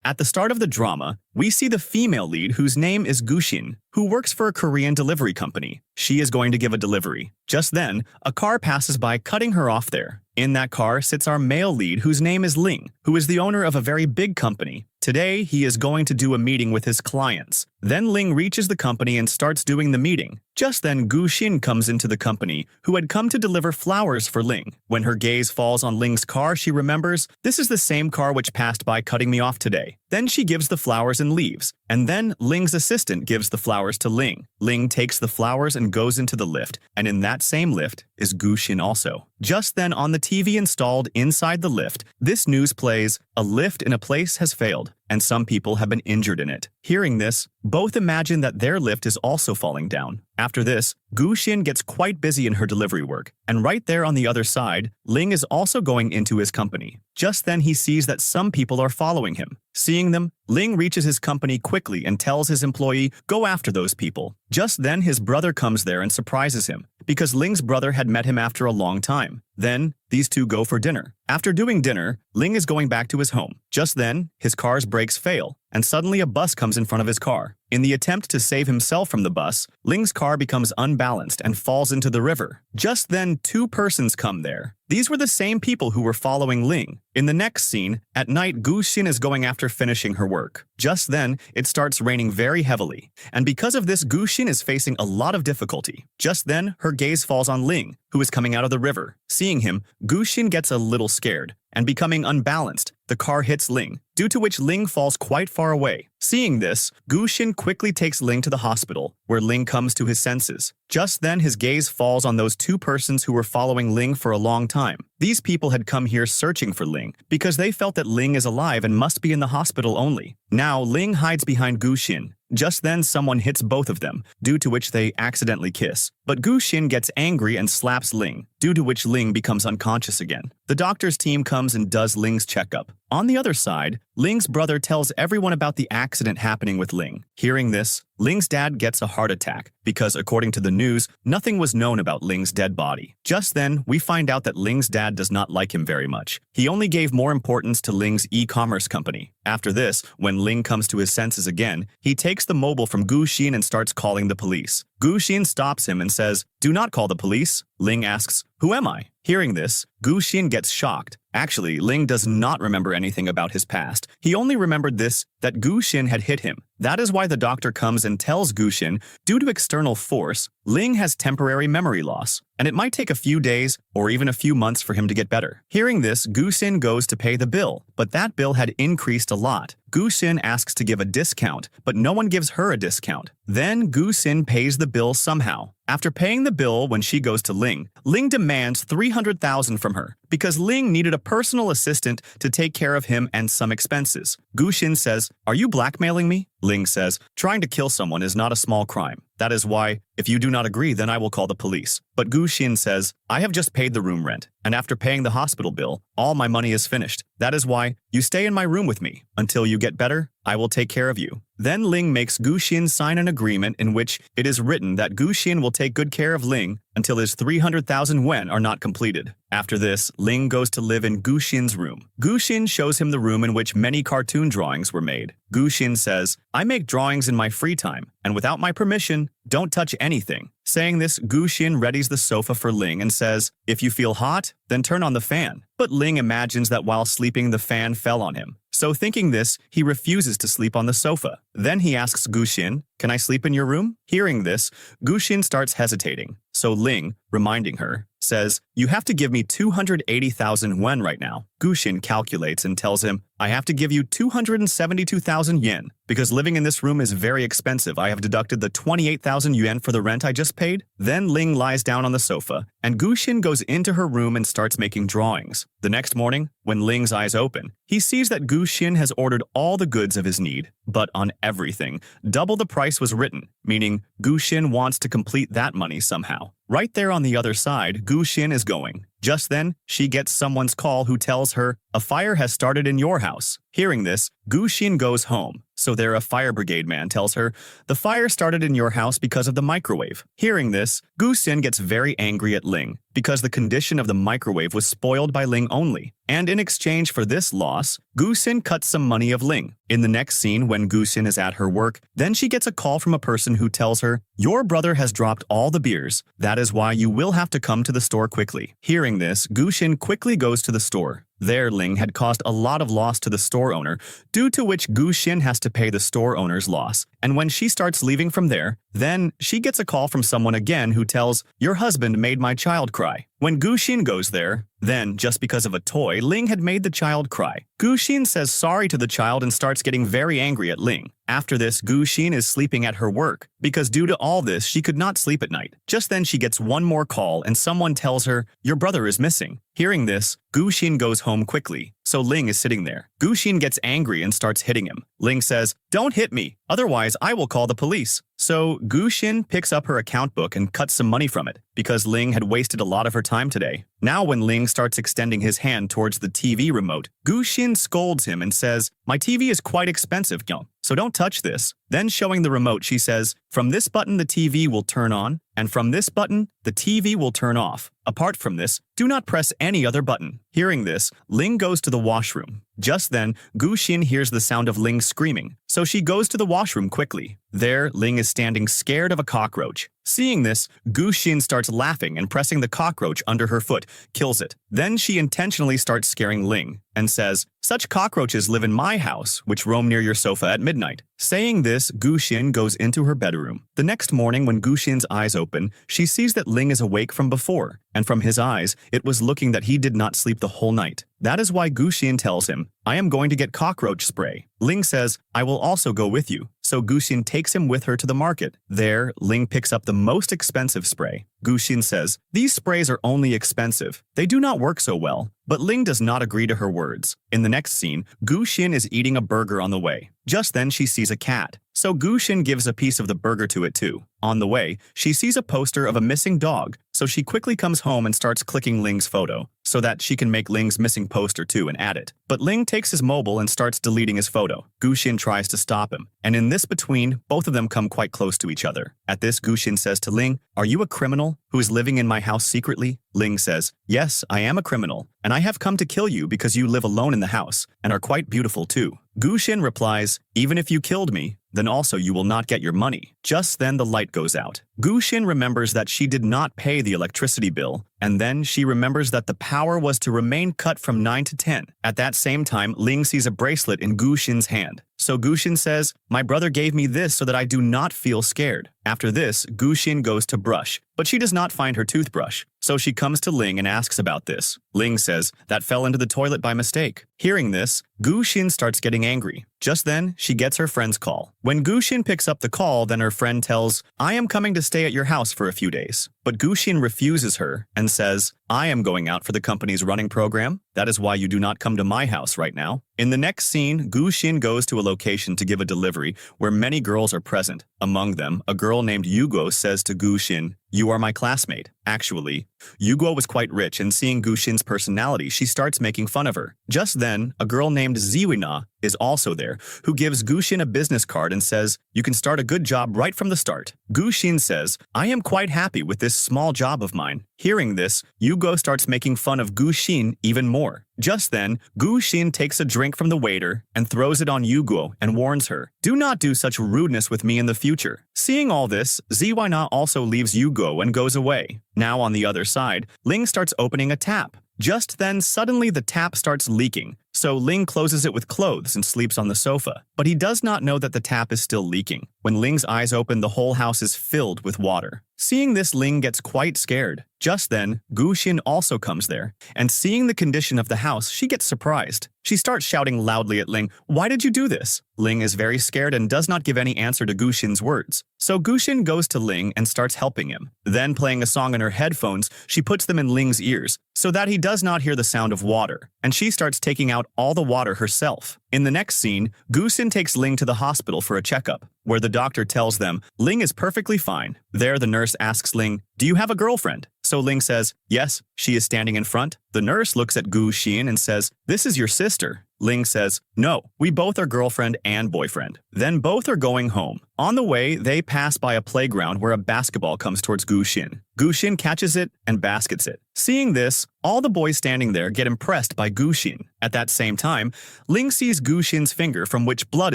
At the start of the drama, we see the female lead whose name is Gushin, who works for a Korean delivery company. She is going to give a delivery. Just then, a car passes by, cutting her off there. In that car sits our male lead whose name is Ling, who is the owner of a very big company. Today, he is going to do a meeting with his clients. Then Ling reaches the company and starts doing the meeting. Just then, Gushin comes into the company, who had come to deliver flowers for Ling. When her gaze falls on Ling's car, she remembers, this is the same car which passed by cutting me off today. Then she gives the flowers and leaves. And then Ling's assistant gives the flowers to Ling. Ling takes the flowers and goes into the lift, and in that same lift is Gushin also. Just then, on the TV installed inside the lift, this news plays, a lift in a place has failed, and some people have been injured in it. Hearing this, both imagine that their lift is also falling down. After this, Gushin gets quite busy in her delivery work, and right there on the other side, Ling is also going into his company. Just then he sees that some people are following him. Seeing them, Ling reaches his company quickly and tells his employee, go after those people. Just then his brother comes there and surprises him, because Ling's brother had met him after a long time. Then, these two go for dinner. After doing dinner, Ling is going back to his home. Just then, his car's brakes fail, and suddenly a bus comes in front of his car. In the attempt to save himself from the bus, Ling's car becomes unbalanced and falls into the river. Just then, two persons come there. These were the same people who were following Ling. In the next scene, at night, Gushin is going after finishing her work. Just then, it starts raining very heavily, and because of this, Gushin is facing a lot of difficulty. Just then, her gaze falls on Ling, who is coming out of the river. Seeing him, Gushin gets a little scared, and becoming unbalanced, the car hits Ling, due to which Ling falls quite far away. Seeing this, Gushin quickly takes Ling to the hospital, where Ling comes to his senses. Just then, his gaze falls on those two persons who were following Ling for a long time. These people had come here searching for Ling, because they felt that Ling is alive and must be in the hospital only. Now, Ling hides behind Gushin. Just then, someone hits both of them, due to which they accidentally kiss. But Gushin gets angry and slaps Ling, due to which Ling becomes unconscious again. The doctor's team comes and does Ling's checkup. On the other side, Ling's brother tells everyone about the accident happening with Ling. Hearing this, Ling's dad gets a heart attack, because according to the news, nothing was known about Ling's dead body. Just then, we find out that Ling's dad does not like him very much. He only gave more importance to Ling's e-commerce company. After this, when Ling comes to his senses again, he takes the mobile from Gushin and starts calling the police. Gushin stops him and says, "Do not call the police." Ling asks, "Who am I?" Hearing this, Gushin gets shocked. Actually, Ling does not remember anything about his past. He only remembered this, that Gushin had hit him. That is why the doctor comes and tells Gushin, due to external force, Ling has temporary memory loss, and it might take a few days or even a few months for him to get better. Hearing this, Gushin goes to pay the bill, but that bill had increased a lot. Gushin asks to give a discount, but no one gives her a discount. Then Gushin pays the bill somehow. After paying the bill, when she goes to Ling, Ling demands 300,000 from her, because Ling needed a personal assistant to take care of him and some expenses. Gushin says, "Are you blackmailing me?" Ling says, "Trying to kill someone is not a small crime. That is why, if you do not agree, then I will call the police." But Gushin says, "I have just paid the room rent, and after paying the hospital bill, all my money is finished. That is why, you stay in my room with me. Until you get better, I will take care of you." Then Ling makes Gushin sign an agreement in which it is written that Gushin will take good care of Ling until his 300,000 yen are not completed. After this, Ling goes to live in Gushin's room. Gushin shows him the room in which many cartoon drawings were made. Gushin says, "I make drawings in my free time, and without my permission, don't touch anything." Saying this, Gushin readies the sofa for Ling and says, "If you feel hot, then turn on the fan." But Ling imagines that while sleeping the fan fell on him. So thinking this, he refuses to sleep on the sofa. Then he asks Gushin, "Can I sleep in your room?" Hearing this, Gushin starts hesitating. So Ling, reminding her, says, "You have to give me 280,000 yen right now." Gushin calculates and tells him, "I have to give you 272,000 yen. Because living in this room is very expensive, I have deducted the 28,000 yen for the rent I just paid." Then Ling lies down on the sofa, and Gushin goes into her room and starts making drawings. The next morning, when Ling's eyes open, he sees that Gushin has ordered all the goods of his need, but on everything, double the price was written, meaning Gushin wants to complete that money somehow. Right there on the other side, Gushin is going. Just then, she gets someone's call who tells her, a fire has started in your house. Hearing this, Guxin goes home. So there a fire brigade man tells her, the fire started in your house because of the microwave. Hearing this, Guxin gets very angry at Ling because the condition of the microwave was spoiled by Ling only. And in exchange for this loss, Guxin cuts some money of Ling. In the next scene, when Guxin is at her work, then she gets a call from a person who tells her, your brother has dropped all the beers. That is why you will have to come to the store quickly. Hearing this, Guxin quickly goes to the store. There, Ling had caused a lot of loss to the store owner, due to which Guxin has to pay the store owner's loss. And when she starts leaving from there, then she gets a call from someone again who tells, your husband made my child cry. When Guxin goes there, then, just because of a toy, Ling had made the child cry. Guxin says sorry to the child and starts getting very angry at Ling. After this, Guxin is sleeping at her work, because due to all this, she could not sleep at night. Just then, she gets one more call and someone tells her, your brother is missing. Hearing this, Guxin goes home quickly, so Ling is sitting there. Guxin gets angry and starts hitting him. Ling says, don't hit me, otherwise I will call the police. So Guxin picks up her account book and cuts some money from it, because Ling had wasted a lot of her time today. Now when Ling starts extending his hand towards the TV remote, Guxin scolds him and says, my TV is quite expensive, so don't touch this. Then showing the remote, she says, from this button the TV will turn on, and from this button, the TV will turn off. Apart from this, do not press any other button. Hearing this, Ling goes to the washroom. Just then, Guxin hears the sound of Ling screaming, so she goes to the washroom quickly. There, Ling is standing scared of a cockroach. Seeing this, Guxin starts laughing and pressing the cockroach under her foot, kills it. Then she intentionally starts scaring Ling and says, such cockroaches live in my house, which roam near your sofa at midnight. Saying this, Guxin goes into her bedroom. The next morning when Guxin's eyes open, she sees that Ling is awake from before, and from his eyes, it was looking that he did not sleep the whole night. That is why Guxin tells him, I am going to get cockroach spray. Ling says, I will also go with you. So Guxin takes him with her to the market. There, Ling picks up the most expensive spray. Guxin says, these sprays are only expensive. They do not work so well. But Ling does not agree to her words. In the next scene, Guxin is eating a burger on the way. Just then she sees a cat. So Guxin gives a piece of the burger to it too. On the way, she sees a poster of a missing dog, so she quickly comes home and starts clicking Ling's photo, so that she can make Ling's missing poster too and add it. But Ling takes his mobile and starts deleting his photo. Guxin tries to stop him, and in this between, both of them come quite close to each other. At this, Guxin says to Ling, are you a criminal who is living in my house secretly? Ling says, yes, I am a criminal, and I have come to kill you because you live alone in the house, and are quite beautiful too. Guxin replies, even if you killed me, then also you will not get your money. Just then the light goes out. Guxin remembers that she did not pay the electricity bill, and then she remembers that the power was to remain cut from 9 to 10. At that same time, Ling sees a bracelet in Guxin's hand. So Guxin says, my brother gave me this so that I do not feel scared. After this, Guxin goes to brush, but she does not find her toothbrush. So she comes to Ling and asks about this. Ling says, that fell into the toilet by mistake. Hearing this, Guxin starts getting angry. Just then, she gets her friend's call. When Guxin picks up the call, then her friend tells, I am coming to stay at your house for a few days. But Guxin refuses her and says, I am going out for the company's running program. That is why you do not come to my house right now. In the next scene, Guxin goes to a location to give a delivery where many girls are present. Among them, a girl named Yugo says to Guxin, you are my classmate. Actually, Yugo was quite rich, and seeing Guxin's personality, she starts making fun of her. Just then, a girl named Ziwina is also there, who gives Guxin a business card and says, you can start a good job right from the start. Guxin says, I am quite happy with this small job of mine. Hearing this, Yugo starts making fun of Guxin even more. Just then, Guxin takes a drink from the waiter and throws it on Yugo and warns her, do not do such rudeness with me in the future. Seeing all this, Ziwina also leaves Yugo and goes away. Now on the other side, Ling starts opening a tap. Just then, suddenly the tap starts leaking, so Ling closes it with clothes and sleeps on the sofa. But he does not know that the tap is still leaking. When Ling's eyes open, the whole house is filled with water. Seeing this, Ling gets quite scared. Just then, Guxin also comes there, and seeing the condition of the house, she gets surprised. She starts shouting loudly at Ling, why did you do this? Ling is very scared and does not give any answer to Guxin's words. So Guxin goes to Ling and starts helping him. Then, playing a song in her headphones, she puts them in Ling's ears, so that he does not hear the sound of water, and she starts taking out all the water herself. In the next scene, Guxin takes Ling to the hospital for a checkup. where the doctor tells them Ling is perfectly fine. There, the nurse asks Ling, "Do you have a girlfriend?" So Ling says, "Yes, she is standing in front." The nurse looks at Gu Xin and says, "This is your sister." Ling says, "No, we both are girlfriend and boyfriend." Then both are going home. On the way, they pass by a playground where a basketball comes towards Gu Xin. Gu Xin catches it and baskets it. Seeing this, all the boys standing there get impressed by Gu Xin. At that same time, Ling sees Gu Xin's finger from which blood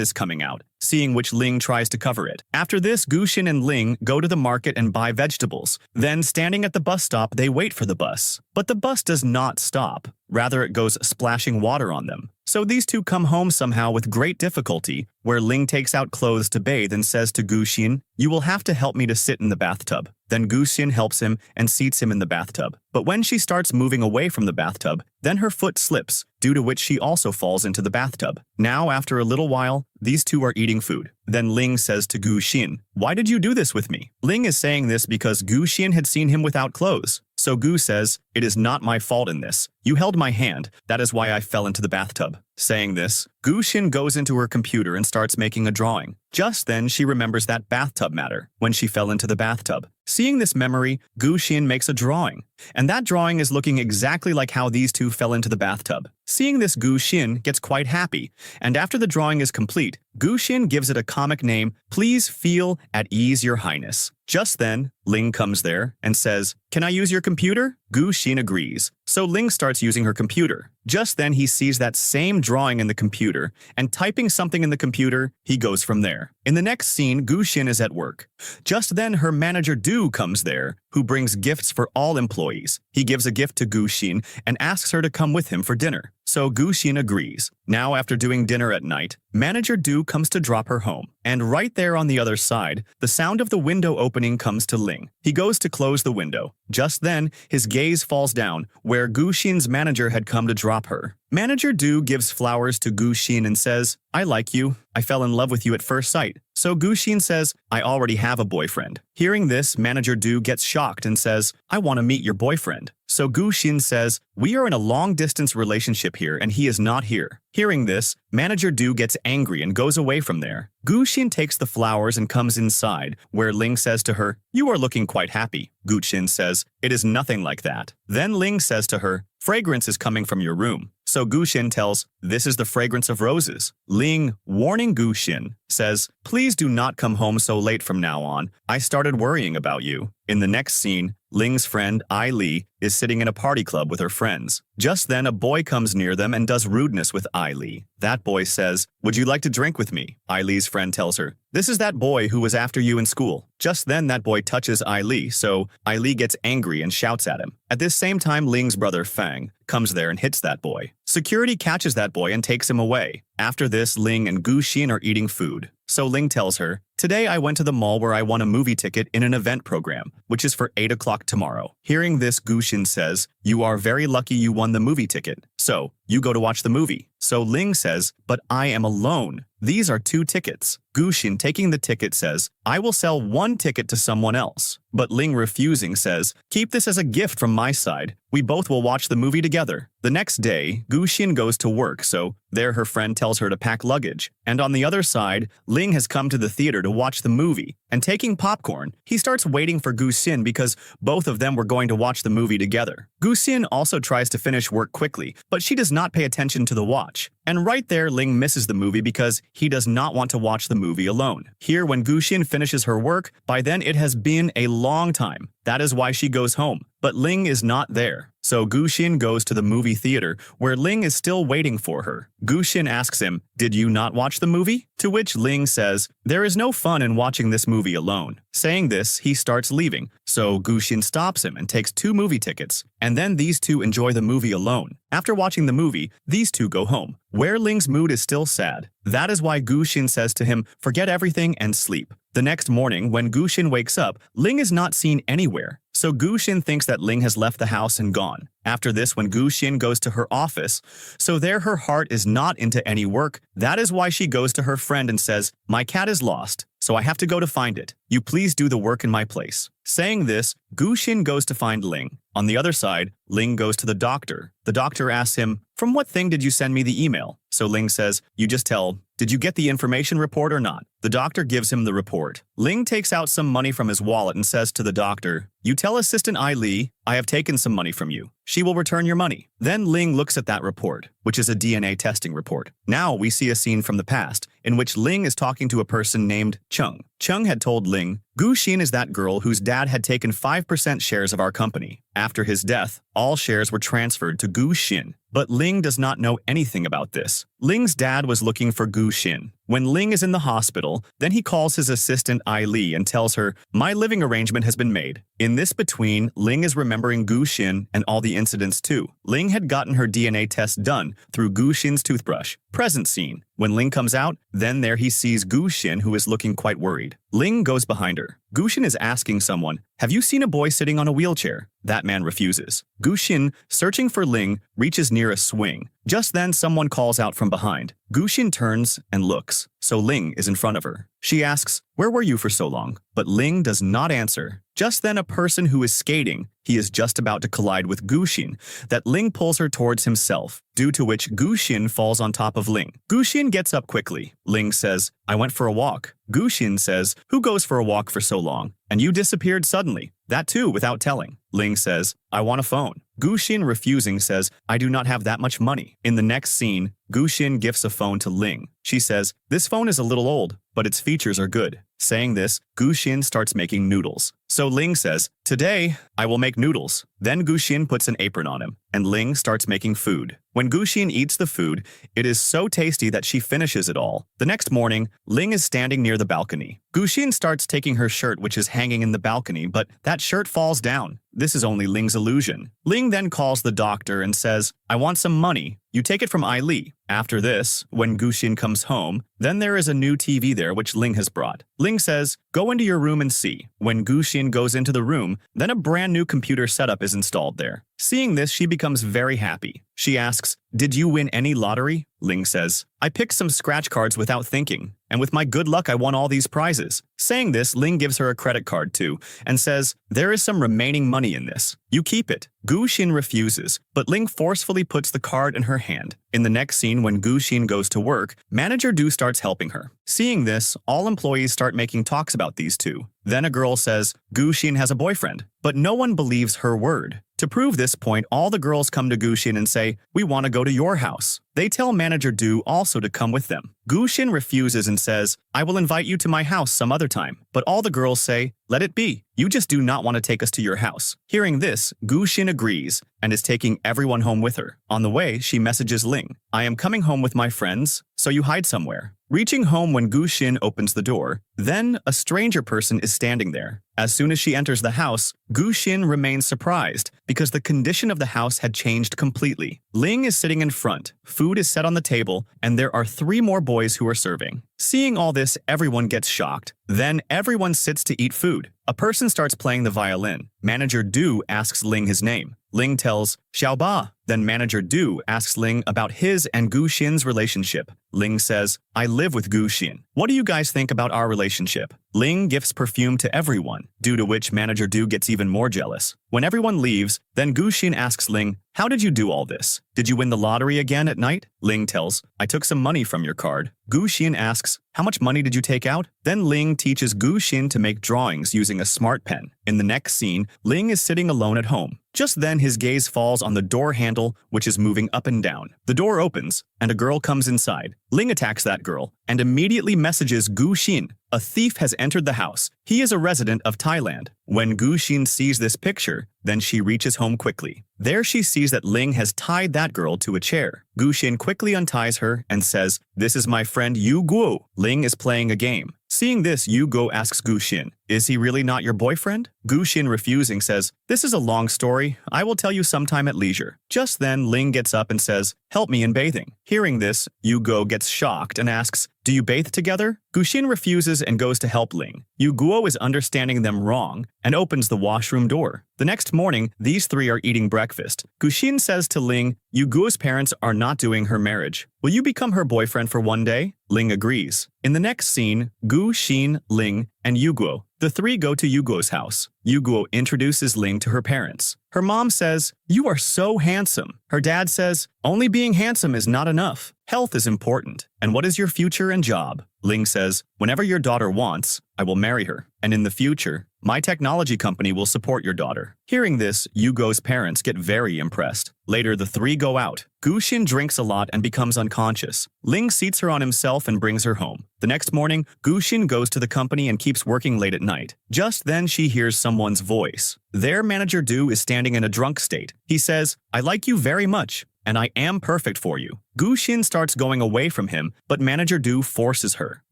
is coming out, seeing which Ling tries to cover it. After this, Gu Xin and Ling go to the market and buy vegetables. Then, standing at the bus stop, they wait for the bus. But the bus does not stop. Rather, it goes splashing water on them. So these two come home somehow with great difficulty, where Ling takes out clothes to bathe and says to Gu Xin, "You will have to help me to sit in the bathtub." Then Gu Xin helps him and seats him in the bathtub. But when she starts moving away from the bathtub, then her foot slips, due to which she also falls into the bathtub. Now, after a little while, these two are eating food. Then Ling says to Gu Xin, "Why did you do this with me?" Ling is saying this because Gu Xin had seen him without clothes. So Gu says, "It is not my fault in this. You held my hand, that is why I fell into the bathtub." Saying this, Gu Xin goes into her computer and starts making a drawing. Just then, she remembers that bathtub matter, when she fell into the bathtub. Seeing this memory, Gu Xin makes a drawing, and that drawing is looking exactly like how these two fell into the bathtub. Seeing this, Gu Xin gets quite happy, and after the drawing is complete, Gu Xin gives it a comic name, "Please feel at ease, Your Highness." Just then, Ling comes there and says, "Can I use your computer?" Gu Xin agrees. So Ling starts using her computer. Just then he sees that same drawing in the computer, and typing something in the computer, he goes from there. In the next scene, Gu Xin is at work. Just then her manager Du comes there, who brings gifts for all employees. He gives a gift to Gu Xin and asks her to come with him for dinner. So Gu Xin agrees. Now, after doing dinner at night, manager Du comes to drop her home. And right there on the other side, the sound of the window opening comes to Ling. He goes to close the window. Just then, his gaze falls down, where Gu Xin's manager had come to drop her. Manager Du gives flowers to Gu Xin and says, "I like you. I fell in love with you at first sight." So Gu Xin says, "I already have a boyfriend." Hearing this, Manager Du gets shocked and says, "I want to meet your boyfriend." So Gu Xin says, "We are in a long-distance relationship here and he is not here." Hearing this, Manager Du gets angry and goes away from there. Gu Xin takes the flowers and comes inside, where Ling says to her, "You are looking quite happy." Gu Xin says, "It is nothing like that." Then Ling says to her, "Fragrance is coming from your room." So Gu Xin tells, "This is the fragrance of roses." Ling, warning Gu Xin, says, "Please do not come home so late from now on. I started worrying about you." In the next scene, Ling's friend, Ai Li, is sitting in a party club with her friends. Just then, a boy comes near them and does rudeness with Ai Li. That boy says, "Would you like to drink with me?" Ai Li's friend tells her, "This is that boy who was after you in school." Just then, that boy touches Ai Li, so Ai Li gets angry and shouts at him. At this same time, Ling's brother, Fang, comes there and hits that boy. Security catches that boy and takes him away. After this, Ling and Gu Xin are eating food. So Ling tells her, "Today I went to the mall where I won a movie ticket in an event program, which is for 8 o'clock tomorrow." Hearing this, Gu Xin says, "You are very lucky you won the movie ticket. So, you go to watch the movie." So Ling says, "But I am alone. These are 2 tickets." Gu Xin, taking the ticket, says, "I will sell 1 ticket to someone else." But Ling, refusing, says, "Keep this as a gift from my side. We both will watch the movie together." The next day, Gu Xin goes to work, so there her friend tells her to pack luggage. And on the other side, Ling has come to the theater to watch the movie. And taking popcorn, he starts waiting for Gu Xin because both of them were going to watch the movie together. Gu Xin also tries to finish work quickly, but she does not pay attention to the watch. And right there, Ling misses the movie because he does not want to watch the movie alone. Here, when Gu Xin finishes her work, by then it has been a long time. That is why she goes home. But Ling is not there. So Gu Xin goes to the movie theater, where Ling is still waiting for her. Gu Xin asks him, "Did you not watch the movie?" To which Ling says, "There is no fun in watching this movie alone." Saying this, he starts leaving. So Gu Xin stops him and takes 2 movie tickets. And then these two enjoy the movie alone. After watching the movie, these two go home, where Ling's mood is still sad. That is why Gu Xin says to him, "Forget everything and sleep." The next morning, when Gu Xin wakes up, Ling is not seen anywhere. So Gu Xin thinks that Ling has left the house and gone. After this, when Gu Xin goes to her office, so there her heart is not into any work. That is why she goes to her friend and says, "My cat is lost, so I have to go to find it. You please do the work in my place." Saying this, Gu Xin goes to find Ling. On the other side, Ling goes to the doctor. The doctor asks him, "From what thing did you send me the email?" So Ling says, "You just tell did you get the information report or not? The doctor gives him the report. Ling takes out some money from his wallet and says to the doctor, you tell Assistant Ai Li, I have taken some money from you. She will return your money. Then Ling looks at that report, which is a DNA testing report. Now we see a scene from the past in which Ling is talking to a person named Chung. Chung had told Ling, Gu Xin is that girl whose dad had taken 5% shares of our company. After his death, all shares were transferred to Gu Xin. But Ling does not know anything about this. Ling's dad was looking for Gu Xin. When Ling is in the hospital, then he calls his assistant Ai Li and tells her, my living arrangement has been made. In this between, Ling is remembering Gu Xin and all the incidents too. Ling had gotten her DNA test done through Gu Xin's toothbrush. Present scene. When Ling comes out, then there he sees Gu Xin, who is looking quite worried. Ling goes behind her. Gu Xin is asking someone, have you seen a boy sitting on a wheelchair? That man refuses. Gu Xin, searching for Ling, reaches near a swing. Just then someone calls out from behind. Gu Xin turns and looks, so Ling is in front of her. She asks, where were you for so long? But Ling does not answer. Just then a person who is skating, he is just about to collide with Gu Xin, that Ling pulls her towards himself, due to which Gu Xin falls on top of Ling. Gu Xin gets up quickly. Ling says, I went for a walk. Gu Xin says, who goes for a walk for so long? And you disappeared suddenly. That too without telling. Ling says, I want a phone. Gu Xin refusing says, I do not have that much money. In the next scene, Gu Xin gifts a phone to Ling. She says, this phone is a little old, but its features are good. Saying this, Gu Xin starts making noodles. So Ling says, today, I will make noodles. Then Gu Xin puts an apron on him, and Ling starts making food. When Gu Xin eats the food, it is so tasty that she finishes it all. The next morning, Ling is standing near the balcony. Gu Xin starts taking her shirt, which is hanging in the balcony, but that shirt falls down. This is only Ling's illusion. Ling then calls the doctor and says, I want some money. You take it from Ai Li. After this, when Gu Xin comes home, then there is a new TV there which Ling has brought. Ling says, go into your room and see. When Gu Xin goes into the room, then a brand new computer setup is installed there. Seeing this, she becomes very happy. She asks, did you win any lottery? Ling says, I picked some scratch cards without thinking, and with my good luck I won all these prizes. Saying this, Ling gives her a credit card too, and says, there is some remaining money in this. You keep it. Gu Xin refuses, but Ling forcefully puts the card in her hand. In the next scene, when Gu Xin goes to work, Manager Du starts helping her. Seeing this, all employees start making talks about these two. Then a girl says, Gu Xin has a boyfriend, but no one believes her word. To prove this point, all the girls come to Gu Xin and say, we want to go to your house. They tell Manager Du also to come with them. Gu Xin refuses and says, I will invite you to my house some other time. But all the girls say, let it be. You just do not want to take us to your house. Hearing this, Gu Xin agrees and is taking everyone home with her. On the way, she messages Ling, I am coming home with my friends, so you hide somewhere. Reaching home when Gu Xin opens the door, then a stranger person is standing there. As soon as she enters the house, Gu Xin remains surprised because the condition of the house had changed completely. Ling is sitting in front, food is set on the table, and there are 3 more boys who are serving. Seeing all this, everyone gets shocked. Then everyone sits to eat food. A person starts playing the violin. Manager Du asks Ling his name. Ling tells Xiao Ba. Then Manager Du asks Ling about his and Gu Xin's relationship. Ling says, I live with Gu Xin. What do you guys think about our relationship? Ling gifts perfume to everyone, due to which Manager Du gets even more jealous. When everyone leaves, then Gu Xin asks Ling, how did you do all this? Did you win the lottery again at night? Ling tells, I took some money from your card. Gu Xin asks, how much money did you take out? Then Ling teaches Gu Xin to make drawings using a smart pen. In the next scene, Ling is sitting alone at home. Just then his gaze falls on the door handle, which is moving up and down. The door opens, and a girl comes inside. Ling attacks that girl, and immediately messages Gu Xin. A thief has entered the house. He is a resident of Thailand. When Gu Xin sees this picture, then she reaches home quickly. There she sees that Ling has tied that girl to a chair. Gu Xin quickly unties her and says, this is my friend Yu Guo. Ling is playing a game. Seeing this, Yu Guo asks Gu Xin, is he really not your boyfriend? Gu Xin refusing says, this is a long story. I will tell you sometime at leisure. Just then, Ling gets up and says, help me in bathing. Hearing this, Yu Guo gets shocked and asks, do you bathe together? Gu Xin refuses and goes to help Ling. Yu Guo is understanding them wrong and opens the washroom door. The next morning, these 3 are eating breakfast. Gu Xin says to Ling, Yu Guo's parents are not doing her marriage. Will you become her boyfriend for one day? Ling agrees. In the next scene, Gu Xin, Ling, and Yuguo. The three go to Yuguo's house. Yuguo introduces Ling to her parents. Her mom says, "You are so handsome." Her dad says, "Only being handsome is not enough. Health is important. And what is your future and job?" Ling says, "Whenever your daughter wants, I will marry her. And in the future, my technology company will support your daughter." Hearing this, Yugo's parents get very impressed. Later, the three go out. Guxin drinks a lot and becomes unconscious. Ling seats her on himself and brings her home. The next morning, Guxin goes to the company and keeps working late at night. Just then, she hears someone's voice. Their manager Du is standing in a drunk state. He says, "I like you very much, and I am perfect for you." Guxin starts going away from him, but Manager Du forces her.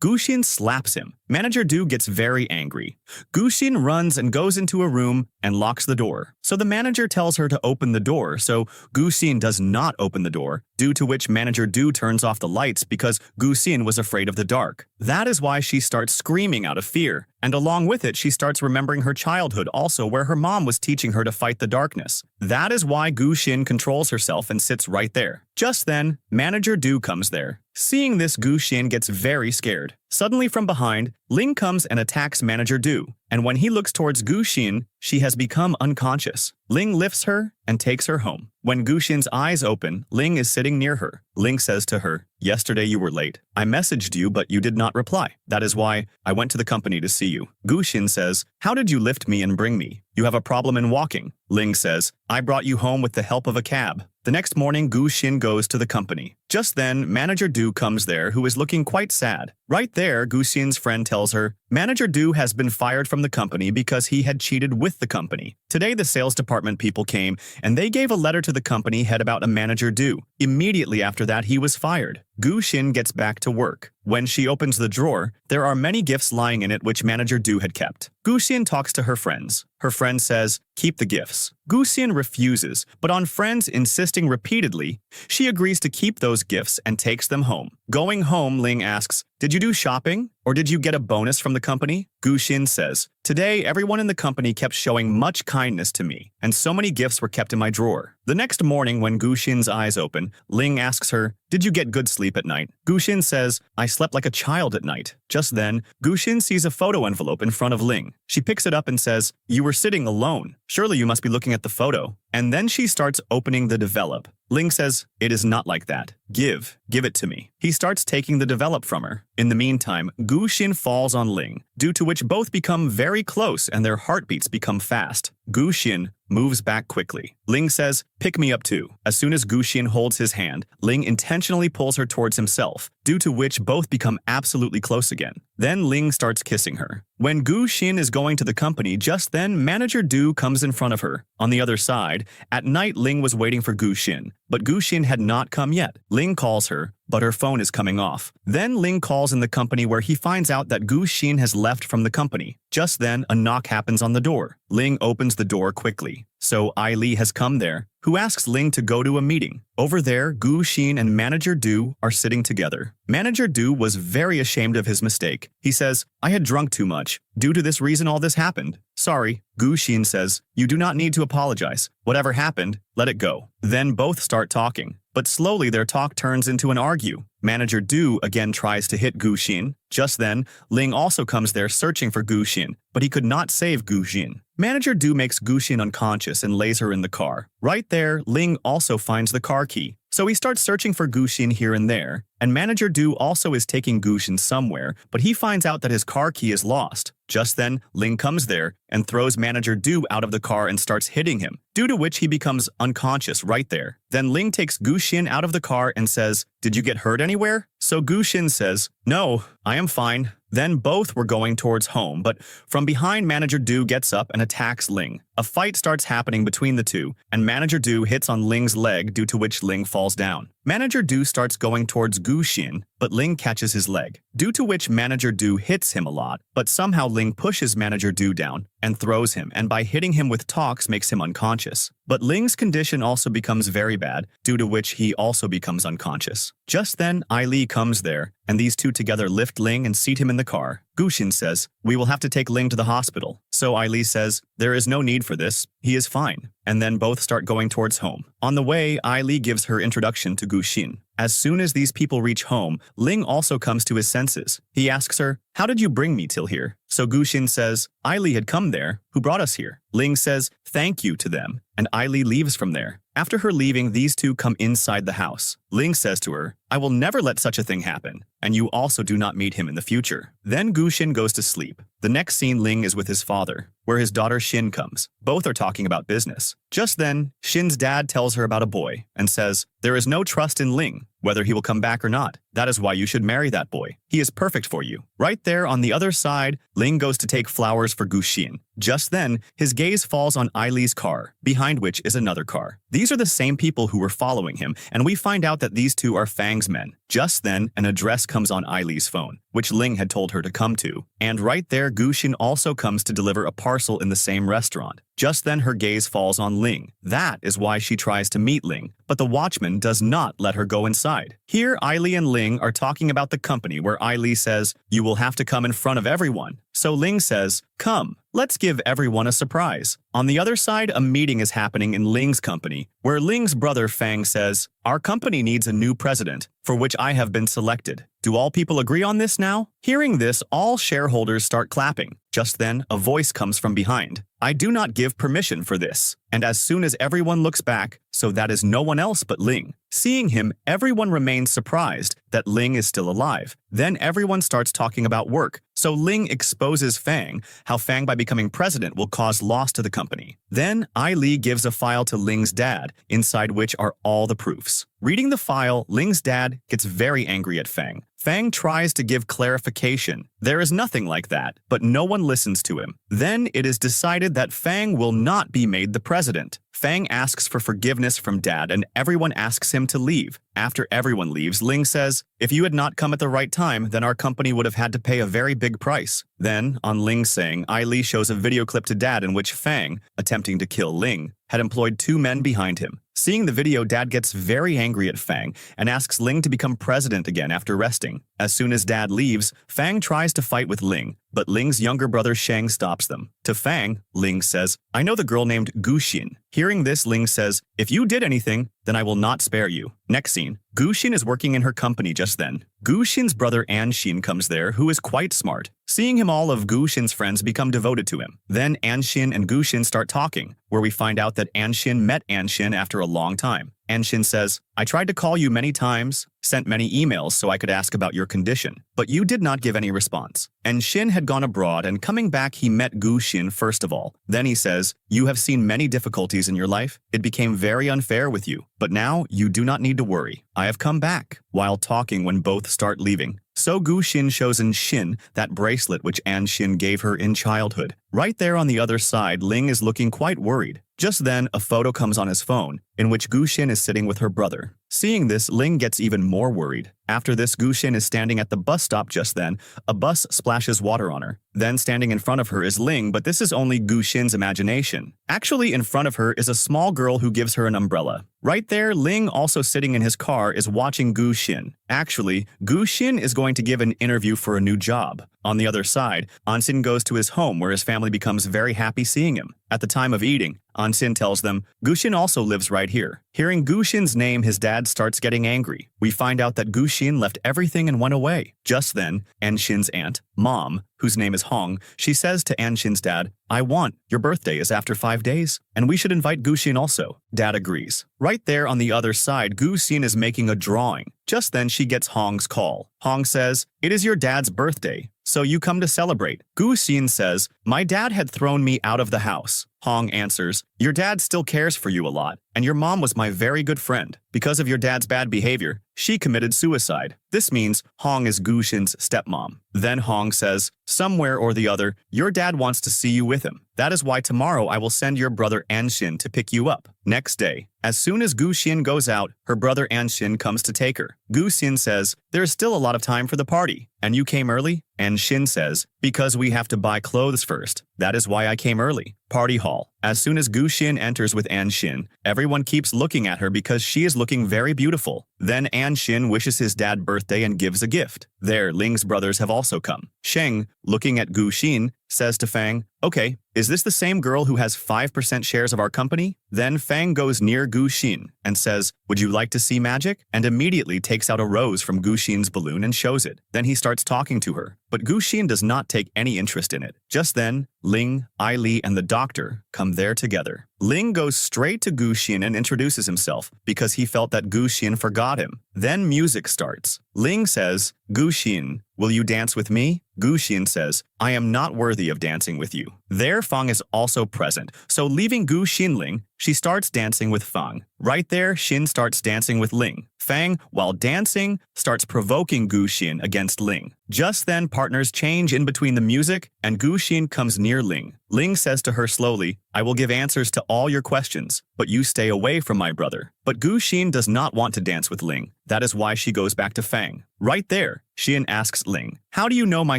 Guxin slaps him. Manager Du gets very angry. Guxin runs and goes into a room and locks the door. So the manager tells her to open the door, so Guxin does not open the door, due to which Manager Du turns off the lights because Guxin was afraid of the dark. That is why she starts screaming out of fear, and along with it she starts remembering her childhood also where her mom was teaching her to fight the darkness. That is why Guxin controls herself and sits right there. Just then, Manager Du comes there. Seeing this, Guxin gets very scared. Suddenly from behind, Ling comes and attacks Manager Du, and when he looks towards Guxin, she has become unconscious. Ling lifts her and takes her home. When Guxin's eyes open, Ling is sitting near her. Ling says to her, "Yesterday you were late. I messaged you but you did not reply. That is why I went to the company to see you." Guxin says, "How did you lift me and bring me? You have a problem in walking." Ling says, "I brought you home with the help of a cab." The next morning, Guxin goes to the company. Just then, Manager Du comes there, who is looking quite sad. Right there, Guxin's friend tells her, Manager Du has been fired from the company because he had cheated with the company. Today, the sales department people came, and they gave a letter to the company head about a Manager Du. Immediately after that, he was fired. Guxin gets back to work. When she opens the drawer, there are many gifts lying in it which Manager Du had kept. Guxin talks to her friends. Her friend says, "Keep the gifts." Guxin refuses, but on friends insisting repeatedly, she agrees to keep those gifts and takes them home. Going home, Ling asks, "Did you do shopping? Or did you get a bonus from the company?" Guxin says, "Today, everyone in the company kept showing much kindness to me, and so many gifts were kept in my drawer." The next morning, when Guxin's eyes open, Ling asks her, "Did you get good sleep at night?" Guxin says, "I slept like a child at night." Just then, Guxin sees a photo envelope in front of Ling. She picks it up and says, "You were sitting alone. Surely you must be looking at the photo." And then she starts opening the envelope. Ling says, "It is not like that. Give it to me." He starts taking the envelope from her. In the meantime, Guxin falls on Ling, due to which both become very close and their heartbeats become fast. Guxin moves back quickly. Ling says, "Pick me up too." As soon as Guxin holds his hand, Ling intentionally pulls her towards himself, due to which both become absolutely close again. Then Ling starts kissing her. When Guxin is going to the company, just then Manager Du comes in front of her. On the other side, at night Ling was waiting for Guxin, but Guxin had not come yet. Ling calls her, but her phone is coming off. Then Ling calls in the company where he finds out that Guxin has left from the company. Just then, a knock happens on the door. Ling opens the door quickly. So Li has come there, who asks Ling to go to a meeting. Over there, Guxin and Manager Du are sitting together. Manager Du was very ashamed of his mistake. He says, "I had drunk too much. Due to this reason all this happened." "Sorry." Guxin says, "You do not need to apologize. Whatever happened, let it go." Then both start talking. But slowly their talk turns into an argue. Manager Du again tries to hit Guxin. Just then, Ling also comes there searching for Guxin, but he could not save Guxin. Manager Du makes Guxin unconscious and lays her in the car. Right there, Ling also finds the car key. So he starts searching for Guxin here and there, and Manager Du also is taking Guxin somewhere, but he finds out that his car key is lost. Just then, Ling comes there and throws Manager Du out of the car and starts hitting him, due to which he becomes unconscious right there. Then Ling takes Guxin out of the car and says, "Did you get hurt anywhere?" So Guxin says, "No, I am fine." Then both were going towards home, but from behind Manager Du gets up and attacks Ling. A fight starts happening between the two, and Manager Du hits on Ling's leg, due to which Ling falls down. Manager Du starts going towards Guxin, but Ling catches his leg, due to which Manager Du hits him a lot, but somehow Ling pushes Manager Du down and throws him, and by hitting him with talks makes him unconscious. But Ling's condition also becomes very bad, due to which he also becomes unconscious. Just then, Li comes there, and these two together lift Ling and seat him in the car. Gu Xin says, we will have to take Ling to the hospital. So Ai Li says, there is no need for this, he is fine. And then both start going towards home. On the way, Ai Li gives her introduction to Gu Xin. As soon as these people reach home, Ling also comes to his senses. He asks her, how did you bring me till here? So Gu Xin says, Ai Li had come there, who brought us here. Ling says, thank you to them, and Ai Li leaves from there. After her leaving, these two come inside the house. Ling says to her, I will never let such a thing happen, and you also do not meet him in the future. Then Gu Xin goes to sleep. The next scene, Ling is with his father, where his daughter Xin comes. Both are talking about business. Just then, Xin's dad tells her about a boy and says, there is no trust in Ling, whether he will come back or not. That is why you should marry that boy. He is perfect for you. Right there on the other side, Ling goes to take flowers for Gu Xin. Just then, his gaze falls on Ai Li's car, behind which is another car. These are the same people who were following him, and we find out that these two are Fang's men. Just then, an address comes on Ai Li's phone, which Ling had told her to come to. And right there, Gu Xin also comes to deliver a parcel in the same restaurant. Just then, her gaze falls on Ling. That is why she tries to meet Ling, but the watchman does not let her go inside. Here, Ai Li and Ling are talking about the company, where Ai Li says, you will have to come in front of everyone. So Ling says, come, let's give everyone a surprise. On the other side, a meeting is happening in Ling's company, where Ling's brother Fang says, our company needs a new president, for which I have been selected. Do all people agree on this now? Hearing this, all shareholders start clapping. Just then, a voice comes from behind. I do not give permission for this. And as soon as everyone looks back, so that is no one else but Ling. Seeing him, everyone remains surprised that Ling is still alive. Then everyone starts talking about work. So Ling exposes Fang, how Fang by becoming president will cause loss to the company. Then Ai Li gives a file to Ling's dad, inside which are all the proofs. Reading the file, Ling's dad gets very angry at Fang. Fang tries to give clarification. There is nothing like that, but no one listens to him. Then it is decided that Fang will not be made the president. Fang asks for forgiveness from Dad, and everyone asks him to leave. After everyone leaves, Ling says, if you had not come at the right time, then our company would have had to pay a very big price. Then, on Ling saying, Ai Li shows a video clip to Dad in which Fang, attempting to kill Ling, had employed 2 men behind him. Seeing the video, Dad gets very angry at Fang and asks Ling to become president again after resting. As soon as Dad leaves, Fang tries to fight with Ling, but Ling's younger brother Shang stops them. To Fang, Ling says, I know the girl named Gu Xin. Hearing this, Ling says, if you did anything, then I will not spare you. Next scene, Gu Xin is working in her company just then. Gu Xin's brother Xin comes there, who is quite smart. Seeing him, all of Gu Xin's friends become devoted to him. Then Xin and Gu Xin start talking, where we find out that Xin met Xin after a long time. Xin says, I tried to call you many times, sent many emails so I could ask about your condition, but you did not give any response. Xin had gone abroad, and coming back he met Gu Xin first of all. Then he says, you have seen many difficulties in your life. It became very unfair with you, but now you do not need to worry. I have come back. While talking when both start leaving, so Gu Xin shows Xin that bracelet which Xin gave her in childhood. Right there on the other side, Ling is looking quite worried. Just then, a photo comes on his phone, in which Gu Xin is sitting with her brother. Seeing this, Ling gets even more worried. After this, Gu Xin is standing at the bus stop just then. A bus splashes water on her. Then standing in front of her is Ling, but this is only Gu Xin's imagination. Actually, in front of her is a small girl who gives her an umbrella. Right there, Ling, also sitting in his car, is watching Gu Xin. Actually, Gu Xin is going to give an interview for a new job. On the other side, Xin goes to his home, where his family becomes very happy seeing him. At the time of eating, Xin tells them, Gu Xin also lives right here. Hearing Gu Xin's name, his dad starts getting angry. We find out that Gu Xin left everything and went away. Just then, Xin's aunt, Mom, whose name is Hong, she says to Xin's dad, I want, your birthday is after 5 days, and we should invite Gu Xin also. Dad agrees. Right there on the other side, Gu Xin is making a drawing. Just then she gets Hong's call. Hong says, it is your dad's birthday, so you come to celebrate. Gu Xin says, my dad had thrown me out of the house. Hong answers, your dad still cares for you a lot, and your mom was my very good friend. Because of your dad's bad behavior, she committed suicide. This means Hong is Gu Xin's stepmom. Then Hong says, somewhere or the other, your dad wants to see you with him. That is why tomorrow I will send your brother Xin to pick you up. Next day, as soon as Gu Xin goes out, her brother Xin comes to take her. Gu Xin says, there is still a lot of time for the party, and you came early? Xin says, because we have to buy clothes first. That is why I came early. Party hall. As soon as Gu Xin enters with Xin, everyone keeps looking at her because she is looking very beautiful. Then Xin wishes his dad birthday and gives a gift. There, Ling's brothers have also come. Sheng, looking at Gu Xin, says to Fang, "Okay, is this the same girl who has 5% shares of our company?" Then Fang goes near Gu Xin and says, "Would you like to see magic?" and immediately takes out a rose from Gu Xin's balloon and shows it. Then he starts talking to her, but Gu Xin does not take any interest in it. Just then, Ling, Ai Li, and the doctor come there together. Ling goes straight to Gu Xin and introduces himself because he felt that Gu Xin forgot him. Then music starts. Ling says, "Gu Xin, will you dance with me?" Gu Xin says, "I am not worthy of dancing with you." There, Fang is also present, so leaving Gu Xinling, she starts dancing with Fang. Right there, Xin starts dancing with Ling. Fang, while dancing, starts provoking Gu Xin against Ling. Just then, partners change in between the music, and Gu Xin comes near Ling. Ling says to her slowly, "I will give answers to all your questions, but you stay away from my brother." But Gu Xin does not want to dance with Ling. That is why she goes back to Fang. Right there, Xin asks Ling, "How do you know my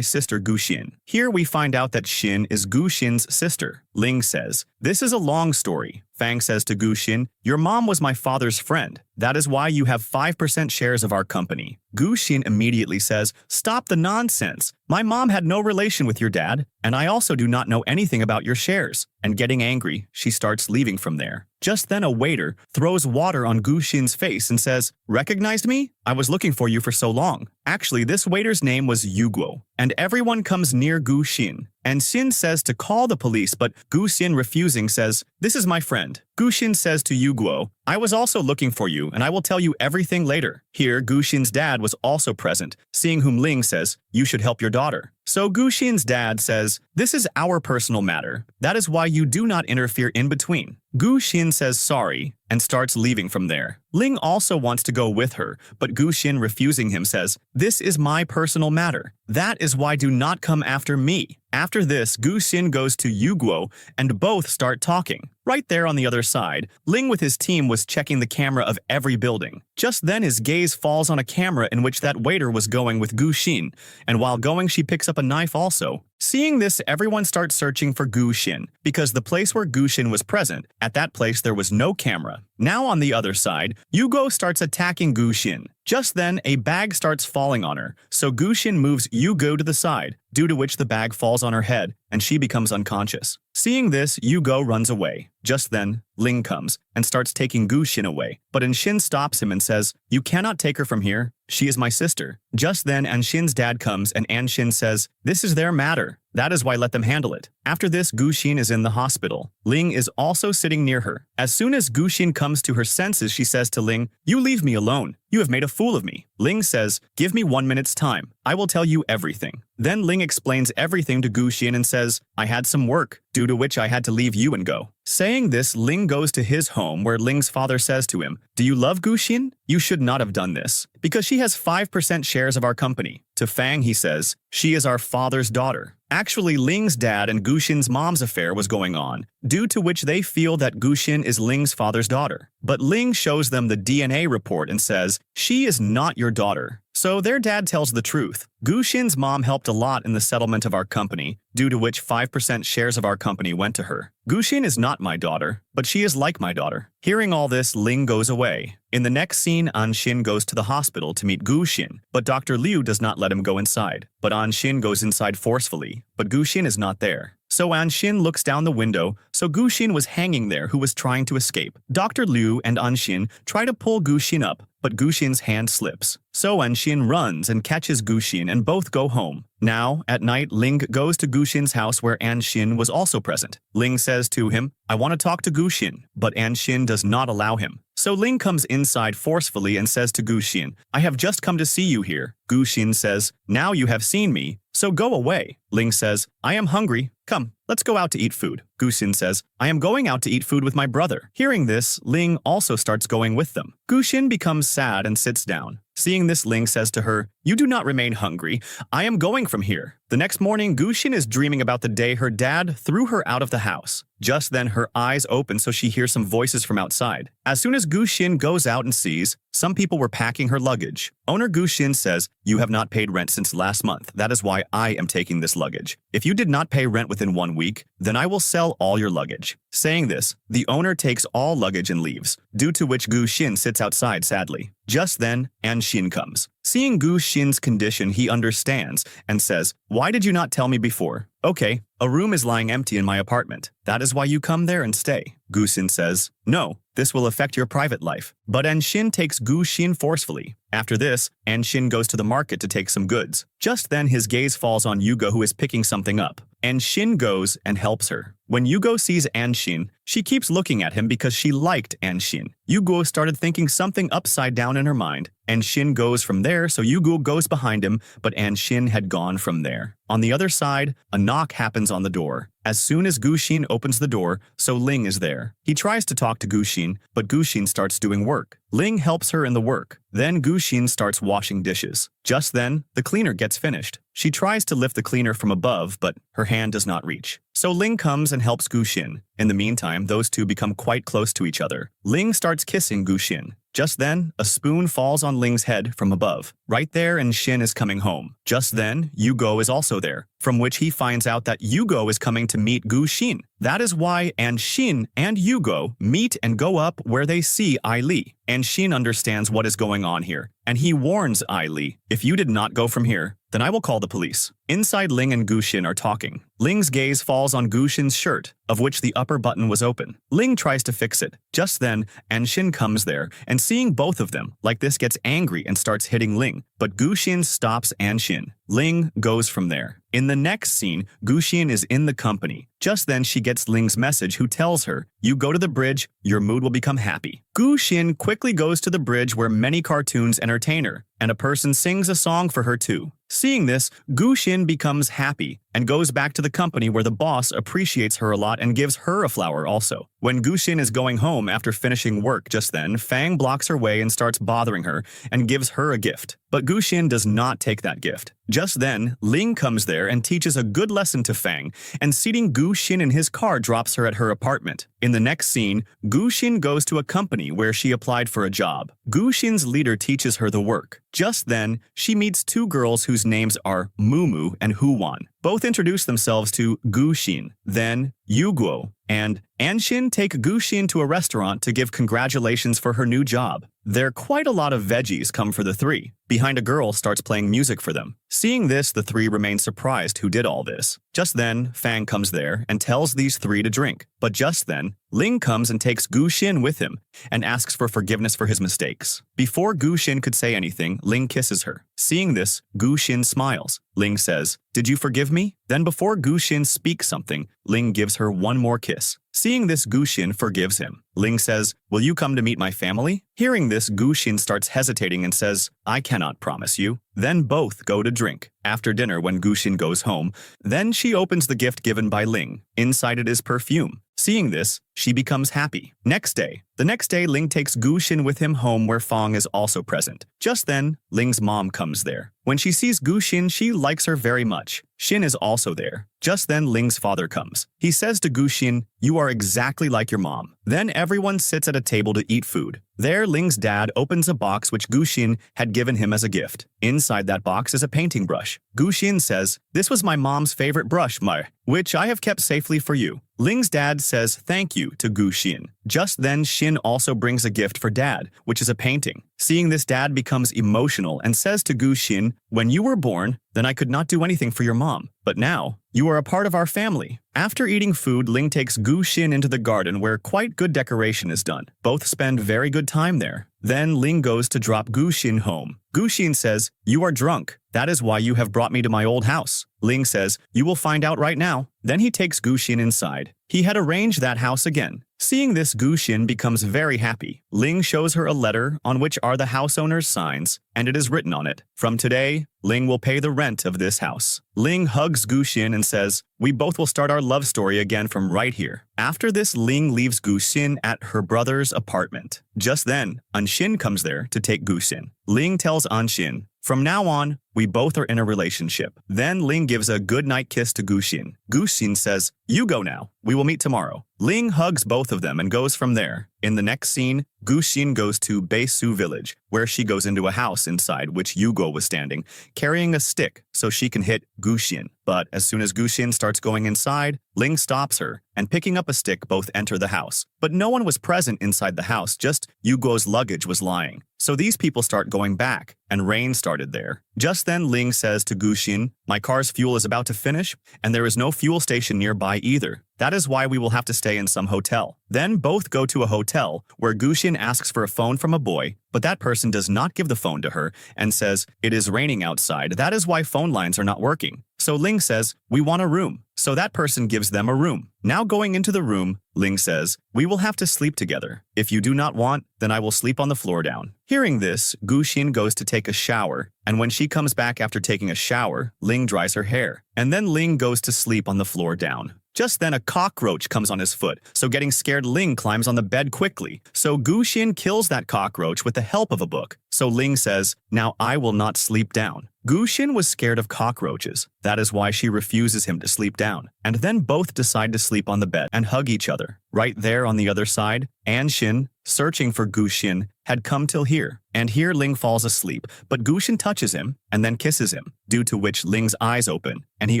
sister Gu Xin?" Here we find out that Xin is Gu Xin's sister. Ling says, "This is a long story." Fang says to Gu Xin, "Your mom was my father's friend. That is why you have 5% shares of our company." Gu Xin immediately says, "Stop the nonsense. My mom had no relation with your dad, and I also do not know anything about your shares." And getting angry, she starts leaving from there. Just then a waiter throws water on Gu Xin's face and says, "Recognized me? I was looking for you for so long." Actually, this waiter's name was Yuguo, and everyone comes near Gu Xin. And Xin says to call the police, but Gu Xin refusing says, "This is my friend." Gu Xin says to Yuguo, "I was also looking for you, and I will tell you everything later." Here, Gu Xin's dad was also present, seeing whom Ling says, "You should help your daughter." So Gu Xin's dad says, "This is our personal matter. That is why you do not interfere in between." Gu Xin says sorry and starts leaving from there. Ling also wants to go with her, but Gu Xin refusing him says, "This is my personal matter. That is why do not come after me." After this, Gu Xin goes to Yuguo and both start talking. Right there on the other side, Ling with his team was checking the camera of every building. Just then his gaze falls on a camera in which that waiter was going with Gu Xin, and while going she picks up a knife also. Seeing this, everyone starts searching for Gu Xin, because the place where Gu Xin was present, at that place there was no camera. Now on the other side, Yugo starts attacking Gu Xin. Just then, a bag starts falling on her, so Gu Xin moves Yugo to the side, due to which the bag falls on her head, and she becomes unconscious. Seeing this, Yugo runs away. Just then, Ling comes and starts taking Gu Xin away, but Anshin stops him and says, "You cannot take her from here. She is my sister." Just then, Anshin's dad comes and Anshin says, "This is their matter. That is why let them handle it." After this, Gu Xin is in the hospital. Ling is also sitting near her. As soon as Gu Xin comes to her senses, she says to Ling, "You leave me alone. You have made a fool of me." Ling says, "Give me 1 minute's time. I will tell you everything." Then Ling explains everything to Gu Xin and says, "I had some work, due to which I had to leave you and go." Saying this, Ling goes to his home where Ling's father says to him, "Do you love Gu Xin? You should not have done this, because she has 5% shares of our company." To Fang, he says, "She is our father's daughter." Actually, Ling's dad and Gu Xin's mom's affair was going on, due to which they feel that Gu Xin is Ling's father's daughter. But Ling shows them the DNA report and says, "She is not your daughter." So their dad tells the truth. Gu Xin's mom helped a lot in the settlement of our company, due to which 5% shares of our company went to her. Gu Xin is not my daughter, but she is like my daughter. Hearing all this, Ling goes away. In the next scene, Anshin goes to the hospital to meet Gu Xin, but Dr. Liu does not let him go inside. But Anshin goes inside forcefully, but Gu Xin is not there. So Anshin looks down the window, so Gu Xin was hanging there who was trying to escape. Dr. Liu and Anshin try to pull Gu Xin up, but Gu Xin's hand slips. So Anshin runs and catches Gu Xin and both go home. Now, at night, Ling goes to Gu Xin's house where Anshin was also present. Ling says to him, "I want to talk to Gu Xin," but Anshin does not allow him. So Ling comes inside forcefully and says to Gu Xin, "I have just come to see you here." Gu Xin says, "Now you have seen me, so go away." Ling says, "I am hungry. Come, let's go out to eat food." Gu Xin says, "I am going out to eat food with my brother." Hearing this, Ling also starts going with them. Gu Xin becomes sad and sits down. Seeing this, Ling says to her, "You do not remain hungry. I am going from here." The next morning, Gu Xin is dreaming about the day her dad threw her out of the house. Just then, her eyes open so she hears some voices from outside. As soon as Gu Xin goes out and sees, some people were packing her luggage. Owner Gu Xin says, "You have not paid rent since last month. That is why I am taking this luggage. If you did not pay rent within 1 week, then I will sell all your luggage." Saying this, the owner takes all luggage and leaves, due to which Gu Xin sits outside sadly. Just then, An Xin comes. Seeing Gu Xin's condition, he understands and says, "Why did you not tell me before? Okay, a room is lying empty in my apartment. That is why you come there and stay." Gu Xin says, "No, this will affect your private life." But An Xin takes Gu Xin forcefully. After this, An Xin goes to the market to take some goods. Just then his gaze falls on Yugo, who is picking something up. An Xin goes and helps her. When Yugo sees An Xin, she keeps looking at him because she liked An Xin. Yugo started thinking something upside down in her mind. An Xin goes from there, so Yugo goes behind him, but An Xin had gone from there. On the other side, a knock happens on the door. As soon as Gu Xin opens the door, so Ling is there. He tries to talk to Gu Xin, but Gu Xin starts doing work. Ling helps her in the work. Then Gu Xin starts washing dishes. Just then, the cleaner gets finished. She tries to lift the cleaner from above, but her hand does not reach. So Ling comes and helps Gu Xin. In the meantime, those two become quite close to each other. Ling starts kissing Gu Xin. Just then, a spoon falls on Ling's head from above. Right there, and Xin is coming home. Just then, Yugo is also there, from which he finds out that Yugo is coming to meet Gu Xin. That is why An Xin and Yugo meet and go up where they see Ai Li. An Xin understands what is going on here, and he warns Ai Li, "If you did not go from here, then I will call the police." Inside, Ling and Gu Xin are talking. Ling's gaze falls on Gu Xin's shirt, of which the upper button was open. Ling tries to fix it. Just then, An Xin comes there, and seeing both of them like this gets angry and starts hitting Ling. But Gu Xin stops An Xin. Ling goes from there. In the next scene, Gu Xin is in the company. Just then she gets Ling's message, who tells her, "You go to the bridge, your mood will become happy." Gu Xin quickly goes to the bridge where many cartoons entertain her, and a person sings a song for her too. Seeing this, Gu Xin becomes happy and goes back to the company where the boss appreciates her a lot and gives her a flower also. When Gu Xin is going home after finishing work just then, Fang blocks her way and starts bothering her and gives her a gift. But Gu Xin does not take that gift. Just then, Ling comes there and teaches a good lesson to Fang, and seating Gu Xin in his car drops her at her apartment. In the next scene, Gu Xin goes to a company where she applied for a job. Gu Xin's leader teaches her the work. Just then, she meets two girls whose names are Mumu and Huwan. Both introduce themselves to Gu Xin. Then, Yuguo and An Xin take Gu Xin to a restaurant to give congratulations for her new job. There quite a lot of veggies come for the three. Behind, a girl starts playing music for them. Seeing this, the three remain surprised who did all this. Just then, Fang comes there and tells these three to drink. But just then, Ling comes and takes Gu Xin with him and asks for forgiveness for his mistakes. Before Gu Xin could say anything, Ling kisses her. Seeing this, Gu Xin smiles. Ling says, "Did you forgive me?" Then before Gu Xin speaks something, Ling gives her one more kiss. Seeing this, Gu Xin forgives him. Ling says, "Will you come to meet my family?" Hearing this, Gu Xin starts hesitating and says, "I cannot promise you." Then both go to drink. After dinner, when Gu Xin goes home, then she opens the gift given by Ling. Inside it is perfume. Seeing this, she becomes happy. The next day, Ling takes Gu Xin with him home where Fang is also present. Just then, Ling's mom comes there. When she sees Gu Xin, she likes her very much. Xin is also there. Just then, Ling's father comes. He says to Gu Xin, "You are exactly like your mom." Then everyone sits at a table to eat food. There, Ling's dad opens a box which Gu Xin had given him as a gift. Inside that box is a painting brush. Gu Xin says, "This was my mom's favorite brush, which I have kept safely for you." Ling's dad says thank you to Gu Xin. Just then, Xin also brings a gift for dad, which is a painting. Seeing this, dad becomes emotional and says to Gu Xin, "When you were born, then I could not do anything for your mom. But now, you are a part of our family." After eating food, Ling takes Gu Xin into the garden where quite good decoration is done. Both spend very good time there. Then Ling goes to drop Gu Xin home. Gu Xin says, "You are drunk. That is why you have brought me to my old house." Ling says, "You will find out right now." Then he takes Gu Xin inside. He had arranged that house again. Seeing this, Gu Xin becomes very happy. Ling shows her a letter on which are the house owner's signs, and it is written on it, "From today, Ling will pay the rent of this house." Ling hugs Gu Xin and says, "We both will start our love story again from right here." After this, Ling leaves Gu Xin at her brother's apartment. Just then, An Xin comes there to take Gu Xin. Ling tells An Xin, "From now on, We both are in a relationship. Then Ling gives a goodnight kiss to Guxin. Guxin says, you go now. We will meet tomorrow. Ling hugs both of them and goes from there. In the next scene, Guxin goes to Beisu village, where she goes into a house inside which Yugo was standing, carrying a stick so she can hit Guxin. But as soon as Guxin starts going inside, Ling stops her, and picking up a stick both enter the house. But no one was present inside the house, just Yugo's luggage was lying. So these people start going back, and rain started there. Just then Ling says to Guxin, my car's fuel is about to finish, and there is no fuel station nearby either. That is why we will have to stay in some hotel. Then both go to a hotel where Guxin asks for a phone from a boy, but that person does not give the phone to her and says, it is raining outside. That is why phone lines are not working. So Ling says, we want a room. So that person gives them a room. Now going into the room, Ling says, we will have to sleep together. If you do not want, then I will sleep on the floor down. Hearing this, Guxin goes to take a shower, and when she comes back after taking a shower, Ling dries her hair. And then Ling goes to sleep on the floor down. Just then a cockroach comes on his foot, so getting scared Ling climbs on the bed quickly. So Guxin kills that cockroach with the help of a book. So Ling says, now I will not sleep down. Guxin was scared of cockroaches. That is why she refuses him to sleep down. And then both decide to sleep on the bed and hug each other. Right there on the other side, Anshin, searching for Guxin, had come till here. And here Ling falls asleep, but Guxin touches him and then kisses him, due to which Ling's eyes open, and he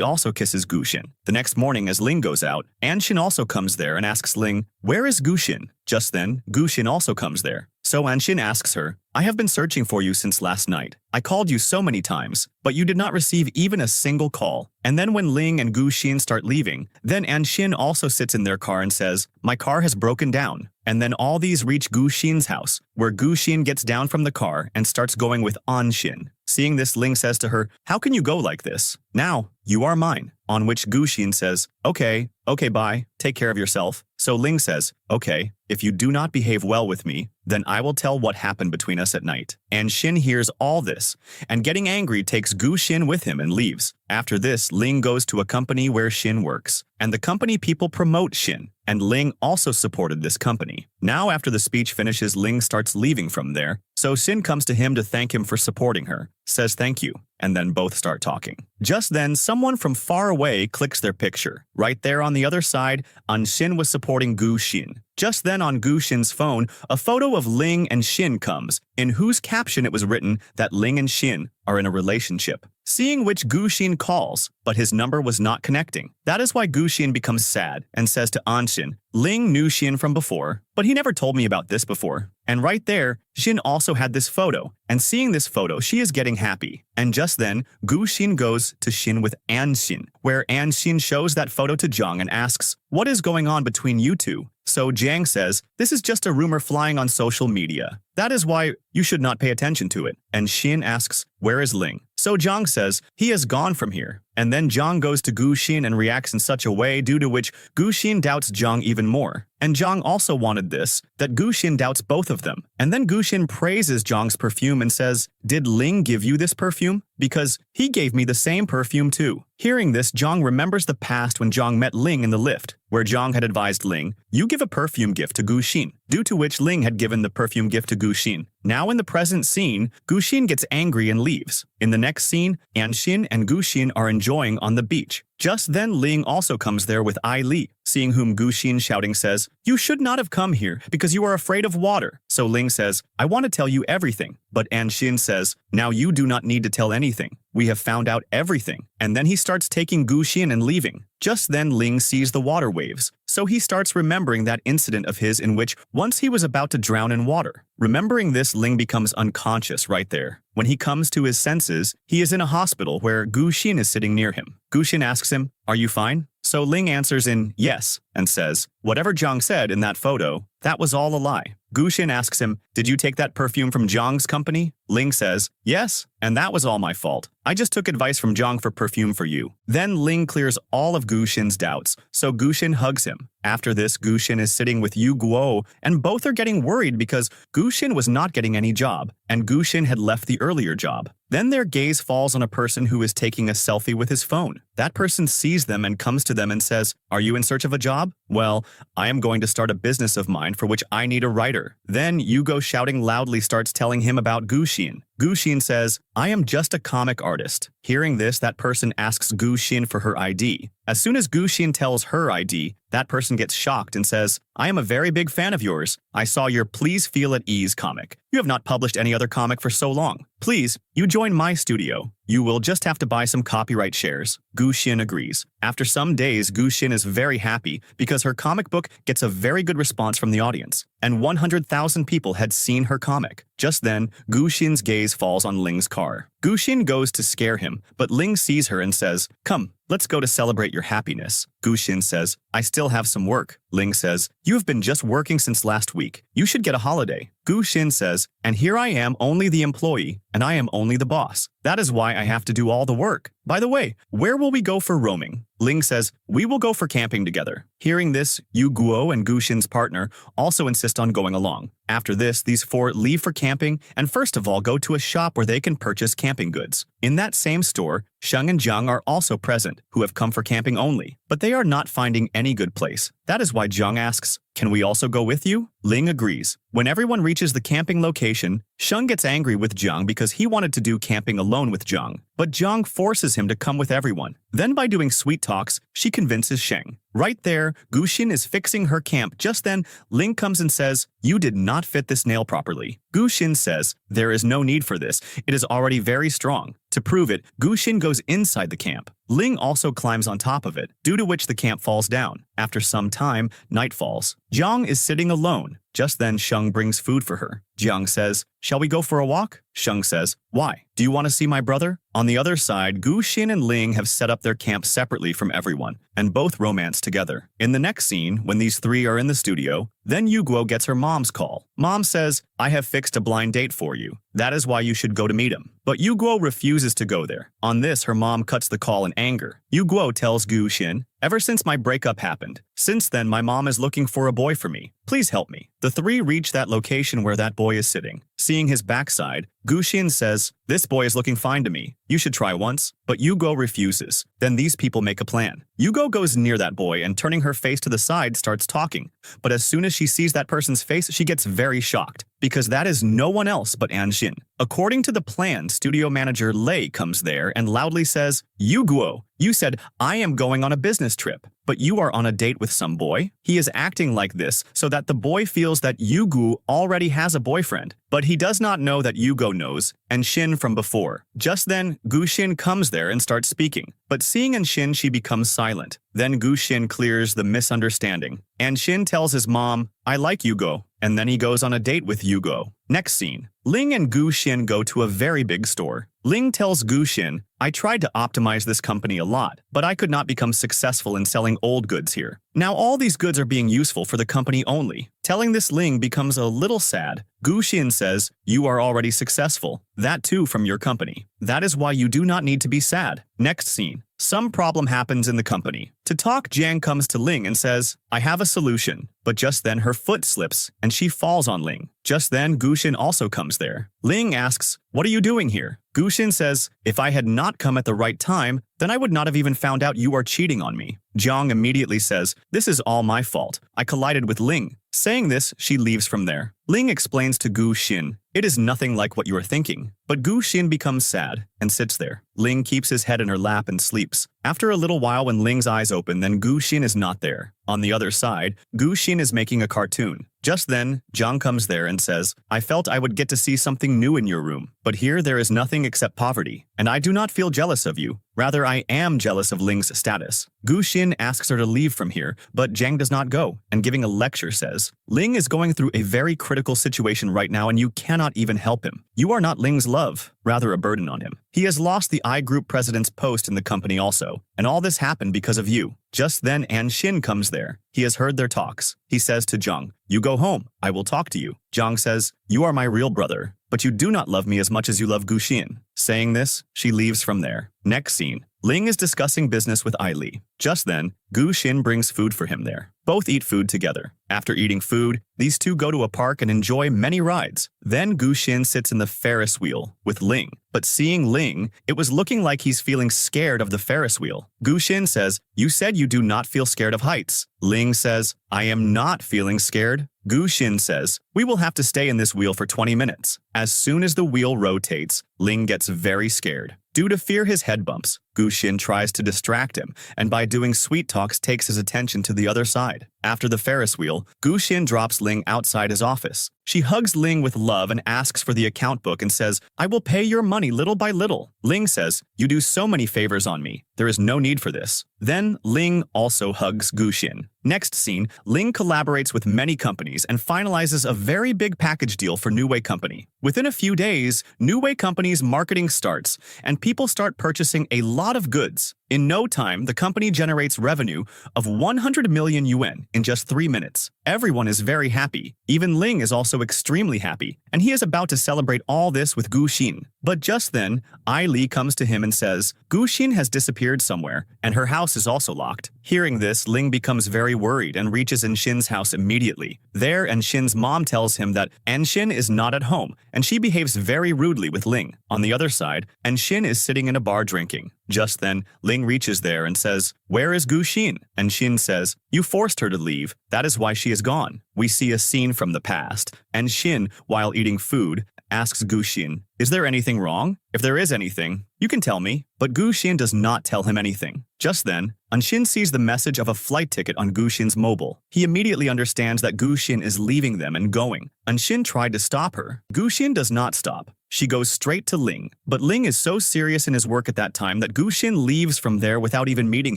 also kisses Guxin. The next morning as Ling goes out, Anshin also comes there and asks Ling, where is Guxin? Just then, Guxin also comes there. So Anshin asks her, I have been searching for you since last night. I called you so many times, but you did not receive even a single call. And then when Ling and Guxin start leaving, then Anshin also sits in their car and says, my car has broken down. And then all these reach Guxin's house, where Guxin gets down from the car and starts going with Anshin. Seeing this, Ling says to her, how can you go like this? Now, you are mine. On which Guxin says, okay, bye, take care of yourself. So Ling says, okay, if you do not behave well with me, then I will tell what happened between us at night. And Shin hears all this, and getting angry takes Guxin with him and leaves. After this, Ling goes to a company where Shin works, and the company people promote Shin, and Ling also supported this company. Now after the speech finishes, Ling starts leaving from there, so Shin comes to him to thank him for supporting her, says thank you, and then both start talking. Just then, someone from far away clicks their picture. Right there on the other side, Shin was supporting Guxin. Just then on Guxin's phone, a photo of Ling and Shin comes, in whose caption it was written that Ling and Shin are in a relationship. Seeing which Guxin calls, but his number was not connecting. That is why Guxin becomes sad and says to Anshin, Ling knew Shin from before, but he never told me about this before. And right there, Shin also had this photo, and seeing this photo, she is getting happy. And just then, Guxin goes to Shin with Anshin, where Anshin shows that photo to Zhang and asks, what is going on between you two? So Jiang says, this is just a rumor flying on social media. That is why you should not pay attention to it. And Shin asks, where is Ling? So Zhang says, he has gone from here. And then Zhang goes to Guxin and reacts in such a way due to which Guxin doubts Zhang even more. And Zhang also wanted this, that Guxin doubts both of them. And then Guxin praises Zhang's perfume and says, did Ling give you this perfume? Because he gave me the same perfume too. Hearing this, Zhang remembers the past when Zhang met Ling in the lift, where Zhang had advised Ling, you give a perfume gift to Guxin, due to which Ling had given the perfume gift to Guxin. Now in the present scene, Guxin gets angry and leaves. In the next scene, Anshin and Guxin are enjoying on the beach. Just then Ling also comes there with Ai Li, seeing whom Guxin shouting says, you should not have come here because you are afraid of water. So Ling says, I want to tell you everything. But Anshin says, now you do not need to tell anything. We have found out everything. And then he starts taking Guxin and leaving. Just then Ling sees the water waves. So he starts remembering that incident of his in which once he was about to drown in water. Remembering this, Ling becomes unconscious right there. When he comes to his senses, he is in a hospital where Guxin is sitting near him. Guxin asks him, are you fine? So Ling answers in yes and says, whatever Zhang said in that photo, that was all a lie. Guxin asks him, did you take that perfume from Zhang's company? Ling says, yes, and that was all my fault. I just took advice from Zhang for perfume for you. Then Ling clears all of Guxin's doubts, so Guxin hugs him. After this, Guxin is sitting with Yu Guo, and both are getting worried because Guxin was not getting any job, and Guxin had left the earlier job. Then their gaze falls on a person who is taking a selfie with his phone. That person sees them and comes to them and says, are you in search of a job? Well, I am going to start a business of mine for which I need a writer. Then Yugo shouting loudly starts telling him about Guxin. Gu Xin says, I am just a comic artist. Hearing this, that person asks Gu Xin for her ID. As soon as Gu Xin tells her ID, that person gets shocked and says, I am a very big fan of yours. I saw your Please Feel at Ease comic. You have not published any other comic for so long. Please, you join my studio. You will just have to buy some copyright shares. Gu Xin agrees. After some days, Gu Xin is very happy because her comic book gets a very good response from the audience, and 100,000 people had seen her comic. Just then, Gu Xin's gaze falls on Ling's car. Gu Xin goes to scare him, but Ling sees her and says, Come, let's go to celebrate your happiness. Gu Xin says, I still have some work. Ling says, You have been just working since last week. You should get a holiday. Gu Xin says, And here I am only the employee, and I am only the boss. That is why I have to do all the work. By the way, where will we go for roaming? Ling says, We will go for camping together. Hearing this, Yu Guo and Gu Xin's partner also insist on going along. After this, these four leave for camping and first of all go to a shop where they can purchase camping goods. In that same store, Sheng and Zhang are also present, who have come for camping only, but they are not finding any good place. That is why Zhang asks, Can we also go with you? Ling agrees. When everyone reaches the camping location, Sheng gets angry with Zhang because he wanted to do camping alone with Zhang, but Zhang forces him to come with everyone. Then by doing sweet talks, she convinces Sheng. Right there, Gu Xin is fixing her camp. Just then, Ling comes and says, You did not fit this nail properly. Gu Xin says, There is no need for this. It is already very strong. To prove it, Gu Xin goes inside the camp. Ling also climbs on top of it, due to which the camp falls down. After some time, night falls. Zhang is sitting alone. Just then, Sheng brings food for her. Zhang says, Shall we go for a walk? Sheng says, Why? Do you want to see my brother? On the other side, Gu Xin and Ling have set up their camp separately from everyone, and both romance together. In the next scene, when these three are in the studio, then Yu Guo gets her mom's call. Mom says, I have fixed a blind date for you. That is why you should go to meet him. But Yu Guo refuses to go there. On this, her mom cuts the call in anger. Yu Guo tells Gu Xin, Ever since my breakup happened, since then my mom is looking for a boy for me. Please help me. The three reach that location where that boy is sitting. Seeing his backside, Gu Xin says, This boy is looking fine to me. You should try once. But Yu Guo refuses. Then these people make a plan. Yu Guo goes near that boy and turning her face to the side starts talking. But as soon as she sees that person's face, she gets very shocked, because that is no one else but An Xin. According to the plan, studio manager Lei comes there and loudly says, Yu Guo, you said I am going on a business trip, but you are on a date with some boy. He is acting like this so that the boy feels that Yu Guo already has a boyfriend, but he does not know that Yu Guo knows An Xin from before. Just then, Gu Xin comes there and starts speaking, but seeing An Xin, she becomes silent. Then Gu Xin clears the misunderstanding. An Xin tells his mom, I like Yu Guo, and then he goes on a date with Yu Guo. Next scene, Ling and Gu Xin go to a very big store. Ling tells Gu Xin, I tried to optimize this company a lot, but I could not become successful in selling old goods here. Now all these goods are being useful for the company only. Telling this, Ling becomes a little sad. Gu Xin says, You are already successful. That too from your company. That is why you do not need to be sad. Next scene. Some problem happens in the company. To talk, Jiang comes to Ling and says, I have a solution. But just then her foot slips and she falls on Ling. Just then Gu Xin also comes there. Ling asks, What are you doing here? Gu Xin says, If I had not come at the right time, then I would not have even found out you are cheating on me. Jiang immediately says, This is all my fault. I collided with Ling. Saying this, she leaves from there. Ling explains to Gu Xin, It is nothing like what you are thinking. But Gu Xin becomes sad and sits there. Ling keeps his head in her lap and sleeps. After a little while, when Ling's eyes open, then Gu Xin is not there. On the other side, Gu Xin is making a cartoon. Just then, Zhang comes there and says, I felt I would get to see something new in your room, but here there is nothing except poverty, and I do not feel jealous of you. Rather, I am jealous of Ling's status. Gu Xin asks her to leave from here, but Zhang does not go, and giving a lecture says, Ling is going through a very critical situation right now and you cannot even help him. You are not Ling's love, rather a burden on him. He has lost the I Group president's post in the company also, and all this happened because of you. Just then An Xin comes there. He has heard their talks. He says to Zhang, You go home, I will talk to you. Zhang says, You are my real brother, but you do not love me as much as you love Gu Xin. Saying this, she leaves from there. Next scene, Ling is discussing business with Li. Just then, Gu Xin brings food for him there. Both eat food together. After eating food, these two go to a park and enjoy many rides. Then Gu Xin sits in the Ferris wheel with Ling. But seeing Ling, it was looking like he's feeling scared of the Ferris wheel. Gu Xin says, "You said you do not feel scared of heights." Ling says, "I am not feeling scared." Gu Xin says, "We will have to stay in this wheel for 20 minutes. As soon as the wheel rotates, Ling gets very scared. Due to fear his head bumps, Gu Xin tries to distract him, and by doing sweet talks takes his attention to the other side. After the Ferris wheel, Gu Xin drops Ling outside his office. She hugs Ling with love and asks for the account book and says, "I will pay your money little by little." Ling says, "You do so many favors on me. There is no need for this." Then Ling also hugs Gu Xin. Next scene, Ling collaborates with many companies and finalizes a very big package deal for New Way Company. Within a few days, New Way Company's marketing starts, and people start purchasing a lot of goods. In no time, the company generates revenue of 100 million yuan in just 3 minutes. Everyone is very happy. Even Ling is also extremely happy, and he is about to celebrate all this with Gu Xin. But just then, Li comes to him and says, Gu Xin has disappeared somewhere, and her house is also locked. Hearing this, Ling becomes very worried and reaches Enxin's house immediately. There, Enxin's mom tells him that Enxin is not at home, and she behaves very rudely with Ling. On the other side, Enxin is sitting in a bar drinking. Just then, Ling reaches there and says, "Where is Gu Xin?" And Xin says, "You forced her to leave. That is why she is gone." We see a scene from the past, and Xin, while eating food, asks Gu Xin, "Is there anything wrong? If there is anything, you can tell me." But Gu Xin does not tell him anything. Just then, Enxin sees the message of a flight ticket on Gu Xin's mobile. He immediately understands that Gu Xin is leaving them and going. Enxin tried to stop her. Gu Xin does not stop. She goes straight to Ling. But Ling is so serious in his work at that time that Gu Xin leaves from there without even meeting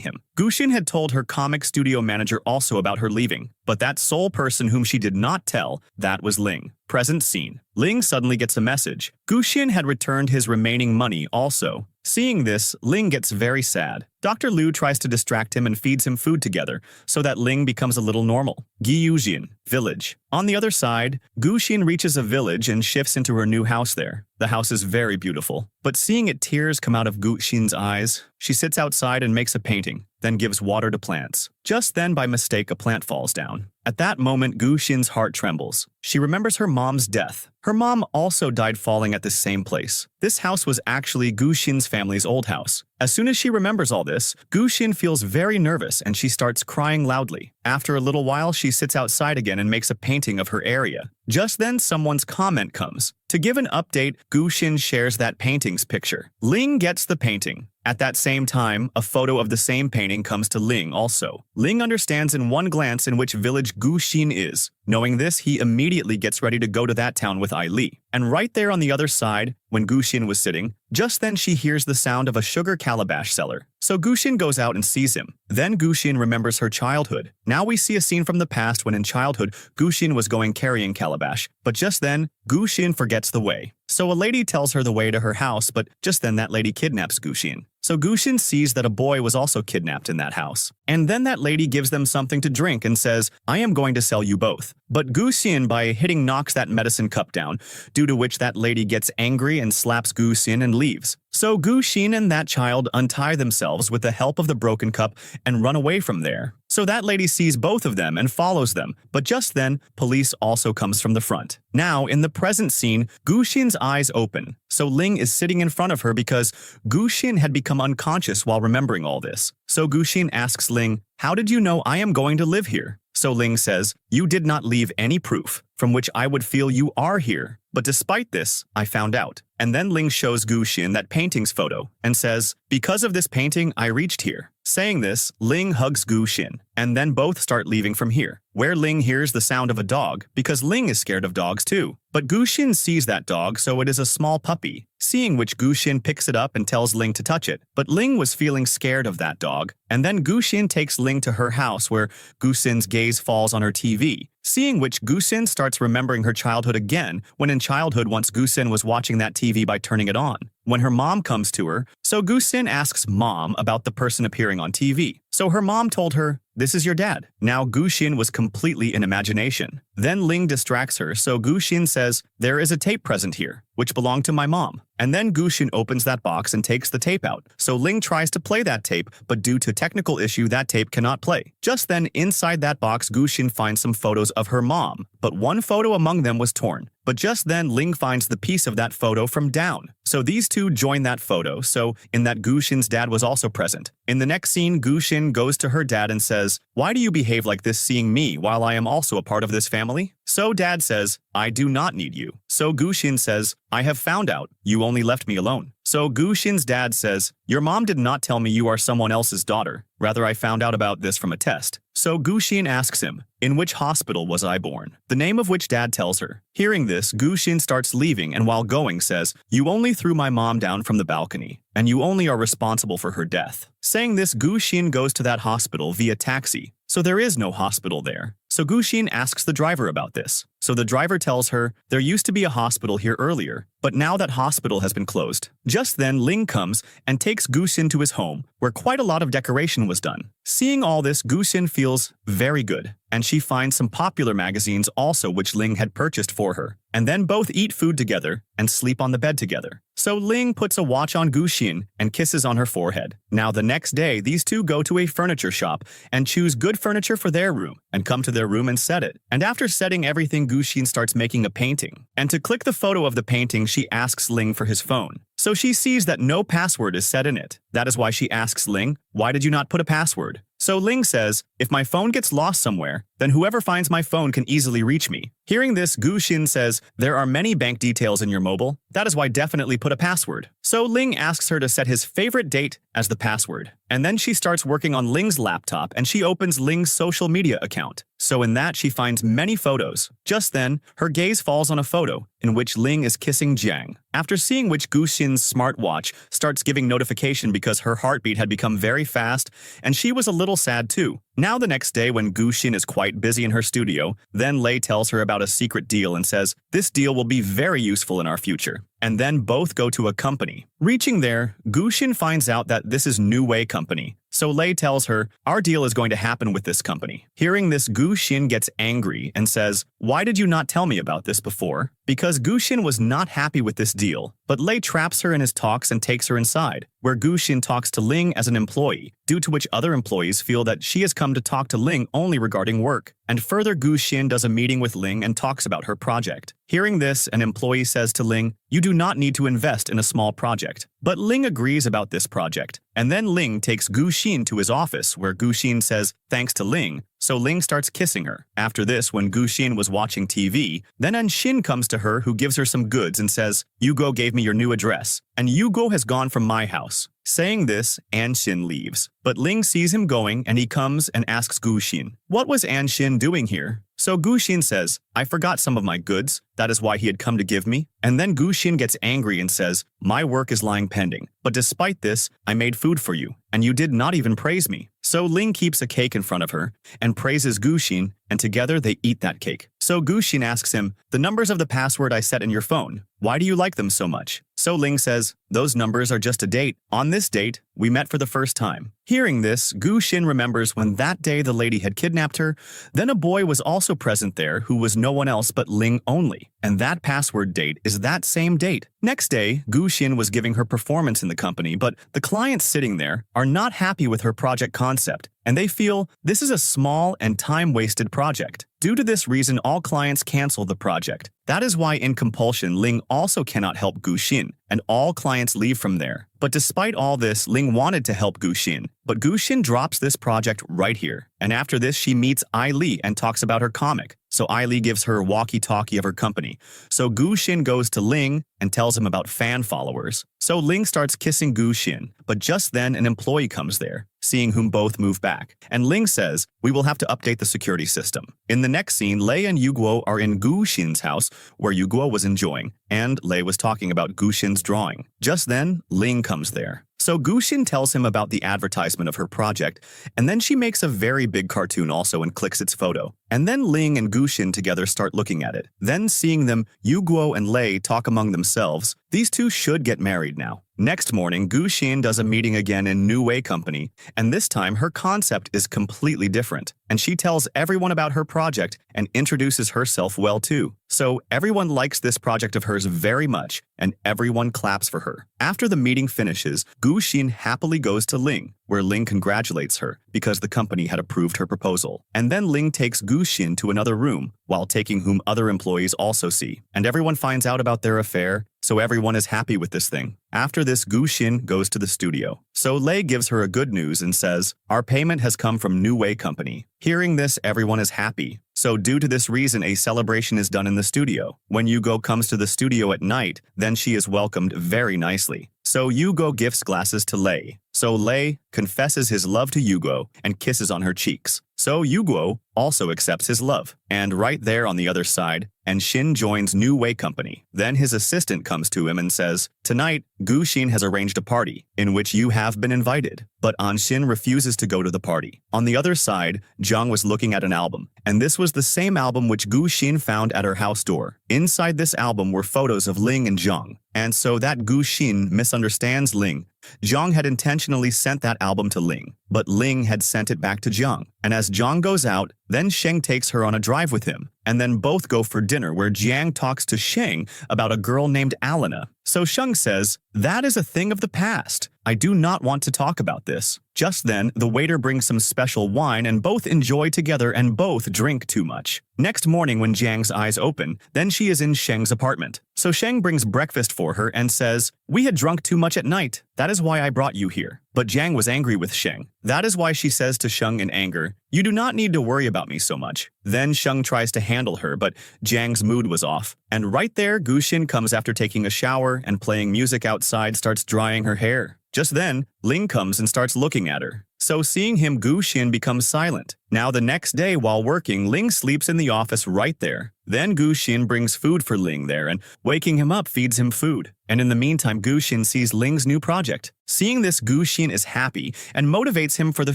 him. Gu Xin had told her comic studio manager also about her leaving. But that sole person whom she did not tell, that was Ling. Present scene. Ling suddenly gets a message. Gu Xin had returned his remaining money also. Seeing this, Ling gets very sad. Dr. Liu tries to distract him and feeds him food together, so that Ling becomes a little normal. Giyujin, village. On the other side, Gu Xin reaches a village and shifts into her new house there. The house is very beautiful, but seeing it, tears come out of Gu Xin's eyes. She sits outside and makes a painting, then gives water to plants. Just then, by mistake, a plant falls down. At that moment, Gu Xin's heart trembles. She remembers her mom's death. Her mom also died falling at the same place. This house was actually Gu Xin's family's old house. As soon as she remembers all this, Gu Xin feels very nervous and she starts crying loudly. After a little while, she sits outside again and makes a painting of her area. Just then, someone's comment comes. To give an update, Gu Xin shares that painting's picture. Ling gets the painting. At that same time, a photo of the same painting comes to Ling also. Ling understands in one glance in which village Gu Xin is. Knowing this, he immediately gets ready to go to that town with Li. And right there on the other side, when Gu Xin was sitting, just then she hears the sound of a sugar calabash seller. So Gu Xin goes out and sees him. Then Gu Xin remembers her childhood. Now we see a scene from the past when in childhood, Gu Xin was going carrying calabash. But just then, Gu Xin forgets the way. So a lady tells her the way to her house, but just then that lady kidnaps Gu Xin. So Gu Xin sees that a boy was also kidnapped in that house. And then that lady gives them something to drink and says, "I am going to sell you both." But Gu Xin, by hitting, knocks that medicine cup down, due to which that lady gets angry and slaps Gu Xin and leaves. So Gu Xin and that child untie themselves with the help of the broken cup and run away from there. So that lady sees both of them and follows them, but just then, police also comes from the front. Now, in the present scene, Gu Xin's eyes open. So Ling is sitting in front of her because Gu Xin had become unconscious while remembering all this. So Gu Xin asks Ling, "How did you know I am going to live here?" So Ling says, "You did not leave any proof from which I would feel you are here. But despite this, I found out." And then Ling shows Gu Xin that painting's photo and says, "Because of this painting, I reached here." Saying this, Ling hugs Gu Xin, and then both start leaving from here, where Ling hears the sound of a dog, because Ling is scared of dogs too. But Gu Xin sees that dog, so it is a small puppy, seeing which Gu Xin picks it up and tells Ling to touch it. But Ling was feeling scared of that dog, and then Gu Xin takes Ling to her house where Gu Xin's gaze falls on her TV, seeing which Gusin starts remembering her childhood again when in childhood once Gusin was watching that TV by turning it on. When her mom comes to her, so Gusin asks mom about the person appearing on TV. So her mom told her, "This is your dad." Now Gusin was completely in imagination. Then Ling distracts her, so Gusin says, "There is a tape present here, which belonged to my mom." And then Gusin opens that box and takes the tape out. So Ling tries to play that tape, but due to technical issue, that tape cannot play. Just then, inside that box, Gusin finds some photos of her mom, but one photo among them was torn. But just then, Ling finds the piece of that photo from down. So these two join that photo, so in that Gusin's dad was also present. In the next scene, Gusin goes to her dad and says, "Why do you behave like this seeing me while I am also a part of this family?" So dad says, "I do not need you." So Gusin says, "I have found out. You only left me alone." So Gusin's dad says, "Your mom did not tell me you are someone else's daughter. Rather, I found out about this from a test." So Gusin asks him, "In which hospital was I born?" The name of which dad tells her. Hearing this, Gusin starts leaving and while going says, "You only threw my mom down from the balcony, and you only are responsible for her death." Saying this, Gusin goes to that hospital via taxi. So there is no hospital there. So Gusin asks the driver about this. So the driver tells her, "There used to be a hospital here earlier, but now that hospital has been closed." Just then, Ling comes and takes Gusin to his home, where quite a lot of decoration was done. Seeing all this, Gusin feels very good, and she finds some popular magazines also which Ling had purchased for her. And then both eat food together and sleep on the bed together. So Ling puts a watch on Gusin and kisses on her forehead. Now the next day, these two go to a furniture shop and choose good furniture for their room and come to their room and set it. And after setting everything, Gusin starts making a painting. And to click the photo of the painting, she asks Ling for his phone. So she sees that no password is set in it. That is why she asks Ling, "Why did you not put a password?" So Ling says, "If my phone gets lost somewhere, then whoever finds my phone can easily reach me." Hearing this, Gusin says, "There are many bank details in your mobile. That is why definitely put a password." So Ling asks her to set his favorite date as the password. And then she starts working on Ling's laptop and she opens Ling's social media account. So in that, she finds many photos. Just then, her gaze falls on a photo in which Ling is kissing Jiang. After seeing which, Gusin's smartwatch starts giving notification because her heartbeat had become very fast, and she was a little sad too. Now the next day when Gusin is quite busy in her studio, then Lei tells her about a secret deal and says, "This deal will be very useful in our future." And then both go to a company. Reaching there, Gusin finds out that this is New Way Company. So Lei tells her, "Our deal is going to happen with this company." Hearing this, Gusin gets angry and says, "Why did you not tell me about this before?" Because Gusin was not happy with this deal, but Lei traps her in his talks and takes her inside, where Gusin talks to Ling as an employee, due to which other employees feel that she has come to talk to Ling only regarding work. And further, Gusin does a meeting with Ling and talks about her project. Hearing this, an employee says to Ling, "You do not need to invest in a small project." But Ling agrees about this project. And then Ling takes Gusin to his office, where Gusin says thanks to Ling, so Ling starts kissing her. After this, when Gusin was watching TV, then Anshin comes to her who gives her some goods and says, "Yugo gave me your new address, and Yugo has gone from my house." Saying this, Anshin leaves. But Ling sees him going and he comes and asks Gusin, "What was Anshin doing here?" So Gusin says, "I forgot some of my goods. That is why he had come to give me." And then Gusin gets angry and says, "My work is lying pending. But despite this, I made food for you, and you did not even praise me." So Ling keeps a cake in front of her and praises Gusin, and together they eat that cake. So Gusin asks him, "The numbers of the password I set in your phone, why do you like them so much?" So Ling says, "Those numbers are just a date. On this date, we met for the first time." Hearing this, Gusin remembers when that day the lady had kidnapped her, then a boy was also present there who was no one else but Ling only, and that password date is that same date. Next day, Gusin was giving her performance in the company, but the clients sitting there are not happy with her project concept, and they feel this is a small and time-wasted project. Due to this reason, all clients cancel the project. That is why in compulsion, Ling also cannot help Gusin, and all clients leave from there. But despite all this, Ling wanted to help Gusin, but Gusin drops this project right here. And after this, she meets Ai Li and talks about her comic. So Ai Li gives her a walkie-talkie of her company. So Gusin goes to Ling and tells him about fan followers. So Ling starts kissing Gusin, but just then an employee comes there, seeing whom both move back. And Ling says, "We will have to update the security system." In the next scene, Lei and Yuguo are in Gusin's house, where Yuguo was enjoying, and Lei was talking about Gusin's drawing. Just then, Ling comes there. So Guxin tells him about the advertisement of her project, and then she makes a very big cartoon also and clicks its photo. And then Ling and Guxin together start looking at it. Then seeing them, Yu Guo and Lei talk among themselves. These two should get married now. Next morning, Guxin does a meeting again in New Way Company, and this time her concept is completely different. And she tells everyone about her project and introduces herself well too. So everyone likes this project of hers very much, and everyone claps for her. After the meeting finishes, Guxin happily goes to Ling, where Ling congratulates her because the company had approved her proposal. And then Ling takes Guxin to another room, while taking whom other employees also see. And everyone finds out about their affair, so everyone is happy with this thing. After this, Guxin goes to the studio. So Lei gives her a good news and says, "Our payment has come from New Way Company." Hearing this, everyone is happy. So due to this reason, a celebration is done in the studio. When Yugo comes to the studio at night, then she is welcomed very nicely. So Yugo gifts glasses to Lei. So Lei confesses his love to Yugo and kisses on her cheeks. So Yugo also accepts his love. And right there on the other side, Shin joins New Way Company. Then his assistant comes to him and says, "Tonight, Guxin has arranged a party in which you have been invited." But Shin refuses to go to the party. On the other side, Zhang was looking at an album, and this was the same album which Guxin found at her house door. Inside this album were photos of Ling and Zhang. And so that Guxin misunderstands Ling. Zhang had intentionally sent that album to Ling, but Ling had sent it back to Zhang. And as Zhang goes out, then Sheng takes her on a drive with him, and then both go for dinner where Jiang talks to Sheng about a girl named Alana. So Sheng says, "That is a thing of the past. I do not want to talk about this." Just then, the waiter brings some special wine and both enjoy together and both drink too much. Next morning when Jiang's eyes open, then she is in Sheng's apartment. So Sheng brings breakfast for her and says, "We had drunk too much at night. That is why I brought you here." But Jiang was angry with Sheng. That is why she says to Sheng in anger, "You do not need to worry about me so much." Then Sheng tries to handle her, but Jiang's mood was off. And right there, Guxin comes after taking a shower and playing music outside starts drying her hair. Just then, Ling comes and starts looking at her. So seeing him, Guxin becomes silent. Now the next day while working, Ling sleeps in the office right there. Then Guxin brings food for Ling there and waking him up feeds him food. And in the meantime, Guxin sees Ling's new project. Seeing this, Guxin is happy and motivates him for the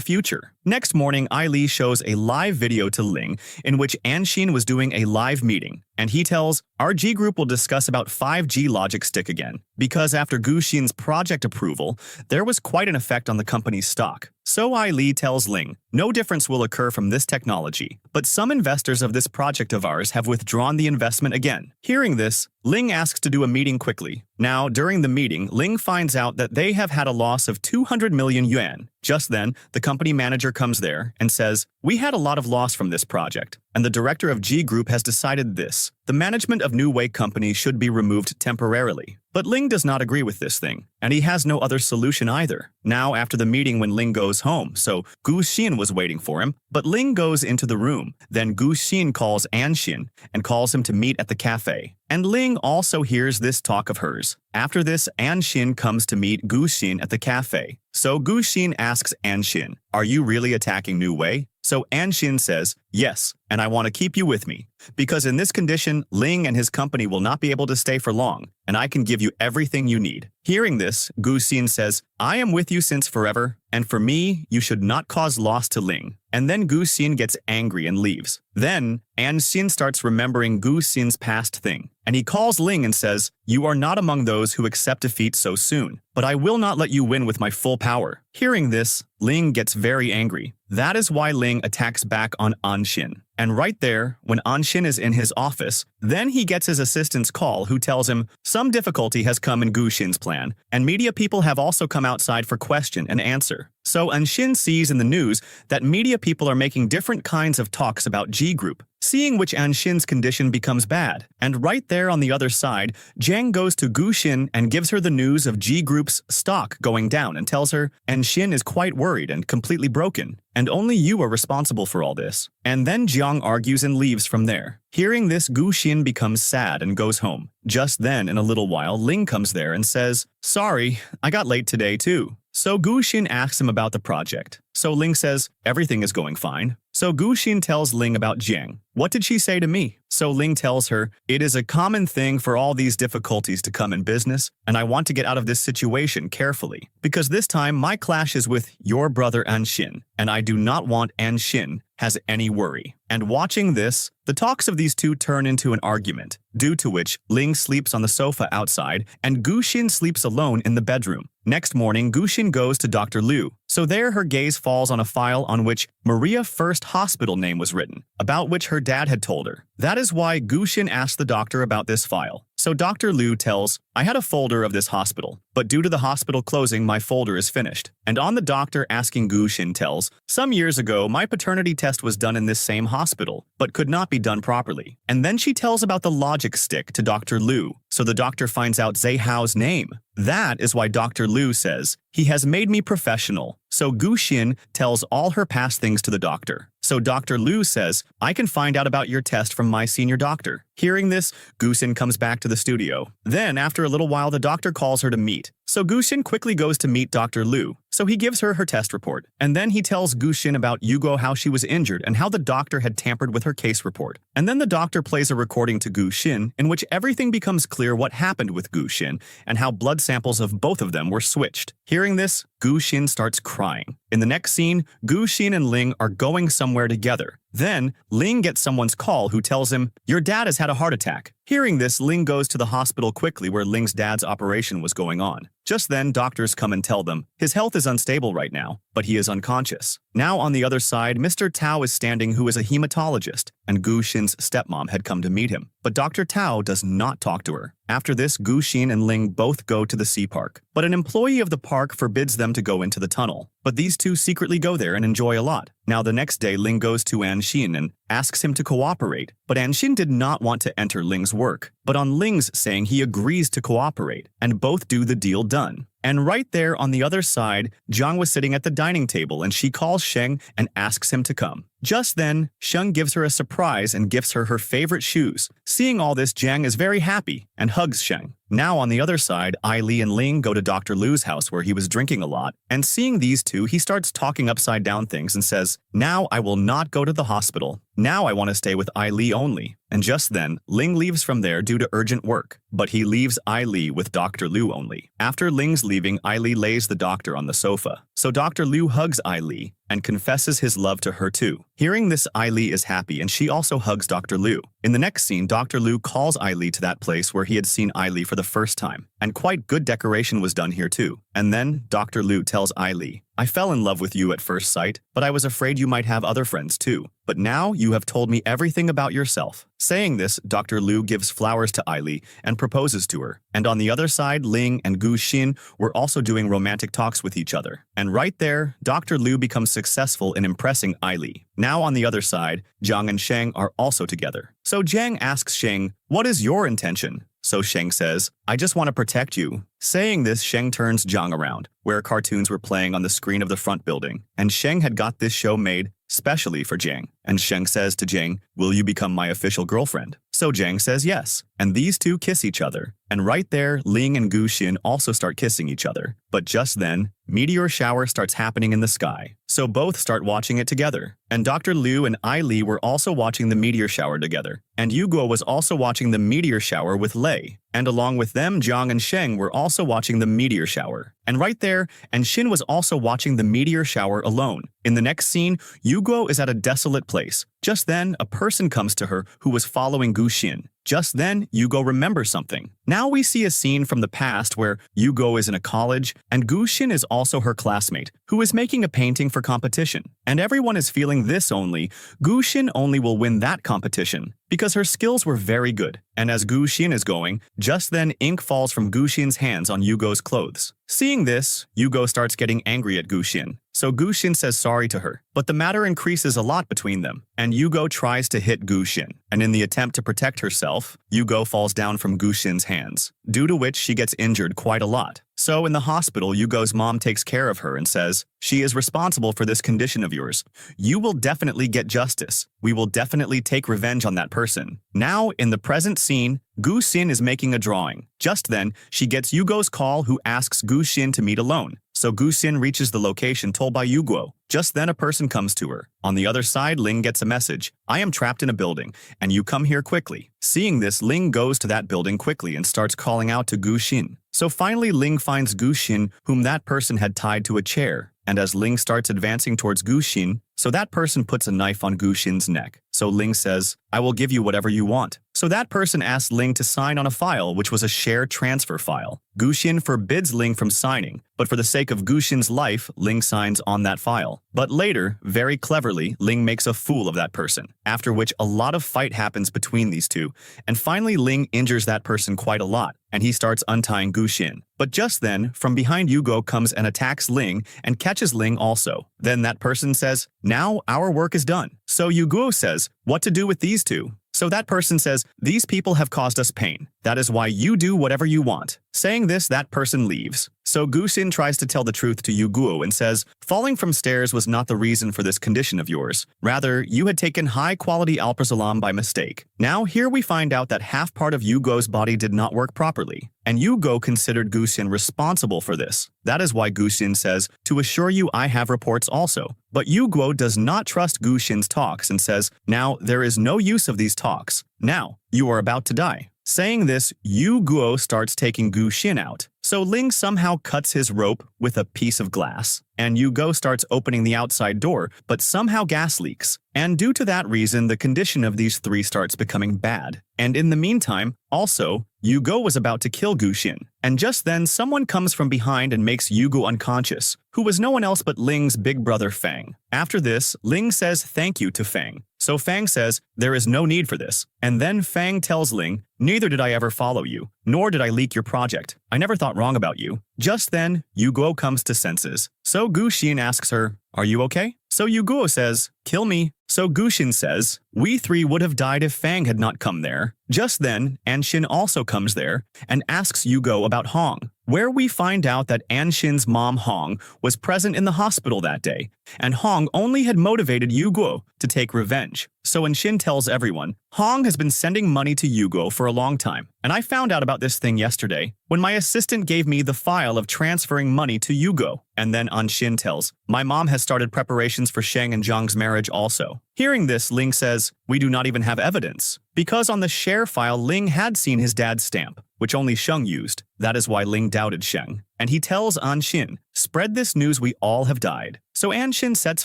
future. Next morning, Li shows a live video to Ling in which Anshin was doing a live meeting. And he tells, "Our G group will discuss about 5G logic stick again." Because after Guxin's project approval, there was quite an effect on the company's stock. So Li tells Ling, "No difference will occur from this technology, but some investors of this project of ours have withdrawn the investment again." Hearing this, Ling asks to do a meeting quickly. Now, during the meeting, Ling finds out that they have had a loss of 200 million yuan. Just then, the company manager comes there and says, "We had a lot of loss from this project, and the director of G Group has decided this. The management of New Way Company should be removed temporarily." But Ling does not agree with this thing, and he has no other solution either. Now, after the meeting when Ling goes home, so Guxin was waiting for him, but Ling goes into the room. Then Guxin calls Anshin and calls him to meet at the cafe. And Ling also hears this talk of hers. After this, Anshin comes to meet Guxin at the cafe. So Guxin asks Anshin, "Are you really attacking New Way?" So Anshin says, "Yes, and I want to keep you with me. Because in this condition, Ling and his company will not be able to stay for long, and I can give you everything you need." Hearing this, Guxin says, "I am with you since forever, and for me, you should not cause loss to Ling." And then Guxin gets angry and leaves. Then, Anshin starts remembering Guxin's past thing, and he calls Ling and says, "You are not among those who accept defeat so soon, but I will not let you win with my full power." Hearing this, Ling gets very angry. That is why Ling attacks back on Anshin. And right there, when Anshin is in his office, then he gets his assistant's call who tells him some difficulty has come in Guxin's plan, and media people have also come outside for question and answer. So Anshin sees in the news that media people are making different kinds of talks about G Group, seeing which Anshin's condition becomes bad. And right there on the other side, Jiang goes to Guxin and gives her the news of G Group's stock going down and tells her Anshin is quite worried and completely broken, and only you are responsible for all this. And then Jiang argues and leaves from there. Hearing this, Guxin becomes sad and goes home. Just then, in a little while, Ling comes there and says, "Sorry, I got late today too." So Guxin asks him about the project. So Ling says, "Everything is going fine." So Guxin tells Ling about Jiang. What did she say to me? So Ling tells her, it is a common thing for all these difficulties to come in business, and I want to get out of this situation carefully, because this time my clash is with your brother Anshin, and I do not want Anshin has any worry. And watching this, the talks of these two turn into an argument, due to which Ling sleeps on the sofa outside and Guxin sleeps alone in the bedroom. Next morning, Guxin goes to Dr. Liu. So there her gaze falls on a file on which Maria First Hospital name was written, about which her dad had told her. That is why Guxin asked the doctor about this file. So Dr. Liu tells, I had a folder of this hospital, but due to the hospital closing, my folder is finished. And on the doctor asking, Guxin tells, some years ago, my paternity test was done in this same hospital, but could not be done properly. And then she tells about the logic stick to Dr. Liu, so the doctor finds out Zhe Hao's name. That is why Dr. Liu says, he has made me professional. So Guxin tells all her past things to the doctor. So Dr. Liu says, I can find out about your test from my senior doctor. Hearing this, Guxin comes back to the studio. Then, after a little while, the doctor calls her to meet. So Guxin quickly goes to meet Dr. Liu. So he gives her test report. And then he tells Guxin about Yugo, how she was injured and how the doctor had tampered with her case report. And then the doctor plays a recording to Guxin in which everything becomes clear what happened with Guxin and how blood samples of both of them were switched. Hearing this, Guxin starts crying. In the next scene, Guxin and Ling are going somewhere together. Then, Ling gets someone's call who tells him, your dad has had a heart attack. Hearing this, Ling goes to the hospital quickly where Ling's dad's operation was going on. Just then, doctors come and tell them, his health is unstable right now, but he is unconscious. Now on the other side, Mr. Tao is standing, who is a hematologist, and Guxin's stepmom had come to meet him. But Dr. Tao does not talk to her. After this, Guxin and Ling both go to the sea park, but an employee of the park forbids them to go into the tunnel. But these two secretly go there and enjoy a lot. Now the next day, Ling goes to Anshin and asks him to cooperate, but Anshin did not want to enter Ling's work. But on Ling's saying, he agrees to cooperate, and both do the deal done. And right there on the other side, Jiang was sitting at the dining table and she calls Sheng and asks him to come. Just then, Sheng gives her a surprise and gifts her her favorite shoes. Seeing all this, Jiang is very happy and hugs Sheng. Now on the other side, Ai Li and Ling go to Dr. Liu's house where he was drinking a lot, and seeing these two, he starts talking upside down things and says, now I will not go to the hospital. Now I want to stay with Ai Li only. And just then, Ling leaves from there due to urgent work, but he leaves Ai Li with Dr. Liu only. After Ling's leaving, Ai Li lays the doctor on the sofa. So Dr. Liu hugs Ai Li and confesses his love to her too. Hearing this, Ai Li is happy and she also hugs Dr. Liu. In the next scene, Dr. Liu calls Ai Li to that place where he had seen Ai Li for the first time, and quite good decoration was done here too. And then Dr. Liu tells Ai Li, I fell in love with you at first sight, but I was afraid you might have other friends too. But now you have told me everything about yourself. Saying this, Dr. Liu gives flowers to Ai Li and proposes to her. And on the other side, Ling and Guxin were also doing romantic talks with each other. And right there, Dr. Liu becomes successful in impressing Ai Li. Now on the other side, Jiang and Sheng are also together. So Jiang asks Sheng, what is your intention? So Sheng says, I just want to protect you. Saying this, Sheng turns Jiang around, where cartoons were playing on the screen of the front building, and Sheng had got this show made specially for Jiang. And Sheng says to Jiang, will you become my official girlfriend? So Jiang says yes, and these two kiss each other. And right there, Ling and Guxin also start kissing each other. But just then, meteor shower starts happening in the sky. So both start watching it together. And Dr. Liu and Ai Li were also watching the meteor shower together. And Yugo was also watching the meteor shower with Lei. And along with them, Jiang and Sheng were also watching the meteor shower. And right there, Anshin was also watching the meteor shower alone. In the next scene, Yugo is at a desolate place. Just then, a person comes to her who was following Guxin. Just then, Yugo remembers something. Now we see a scene from the past where Yugo is in a college, and Guxin is also her classmate, who is making a painting for competition. And everyone is feeling this only. Guxin only will win that competition, because her skills were very good. And as Guxin is going, just then ink falls from Guxin's hands on Yugo's clothes. Seeing this, Yugo starts getting angry at Guxin. So Guxin says sorry to her, but the matter increases a lot between them, and Yugo tries to hit Guxin. And in the attempt to protect herself, Yugo falls down from Guxin's hands, due to which she gets injured quite a lot. So in the hospital, Yugo's mom takes care of her and says, she is responsible for this condition of yours. You will definitely get justice. We will definitely take revenge on that person. Now, in the present scene, Guxin is making a drawing. Just then, she gets Yugo's call who asks Guxin to meet alone. So Guxin reaches the location told by Yuguo. Just then a person comes to her. On the other side, Ling gets a message. I am trapped in a building, and you come here quickly. Seeing this, Ling goes to that building quickly and starts calling out to Guxin. So finally, Ling finds Guxin, whom that person had tied to a chair. And as Ling starts advancing towards Guxin, so that person puts a knife on Guxin's neck. So Ling says, I will give you whatever you want. So that person asks Ling to sign on a file, which was a share transfer file. Guxin forbids Ling from signing, but for the sake of Guxin's life, Ling signs on that file. But later, very cleverly, Ling makes a fool of that person, after which a lot of fight happens between these two, and finally Ling injures that person quite a lot, and he starts untying Guxin. But just then, from behind Yugo comes and attacks Ling and catches Ling also. Then that person says, now our work is done. So Yugo says, what to do with these two? So that person says, these people have caused us pain. That is why you do whatever you want. Saying this, that person leaves. So Guxin tries to tell the truth to Yuguo and says, falling from stairs was not the reason for this condition of yours. Rather, you had taken high-quality alprazolam by mistake. Now here we find out that half part of Yugo's body did not work properly, and Yugo considered Guxin responsible for this. That is why Guxin says, to assure you I have reports also. But Yuguo does not trust Guxin's talks and says, now there is no use of these talks. Now, you are about to die. Saying this, Yuguo starts taking Guxin out. So Ling somehow cuts his rope with a piece of glass, and Yugo starts opening the outside door, but somehow gas leaks. And due to that reason, the condition of these three starts becoming bad. And in the meantime, also, Yugo was about to kill Guxin. And just then, someone comes from behind and makes Yugo unconscious, who was no one else but Ling's big brother Fang. After this, Ling says thank you to Fang. So Fang says, there is no need for this. And then Fang tells Ling, neither did I ever follow you, nor did I leak your project. I never thought wrong about you. Just then, Yugo comes to senses. So Guxin asks her, are you okay? So Yugo says, kill me. So Guxin says, we three would have died if Fang had not come there. Just then, Anshin also comes there and asks Yugo about Hong, where we find out that Anshin's mom Hong was present in the hospital that day, and Hong only had motivated Yugo to take revenge. So Anshin tells everyone, Hong has been sending money to Yugo for a long time, and I found out about this thing yesterday when my assistant gave me the file of transferring money to Yugo. And then Anshin tells, my mom has started preparations for Sheng and Zhang's marriage also. Hearing this, Ling says, we do not even have evidence. Because on the share file, Ling had seen his dad's stamp, which only Sheng used. That is why Ling doubted Sheng. And he tells Anshin, spread this news, we all have died. So Anshin sets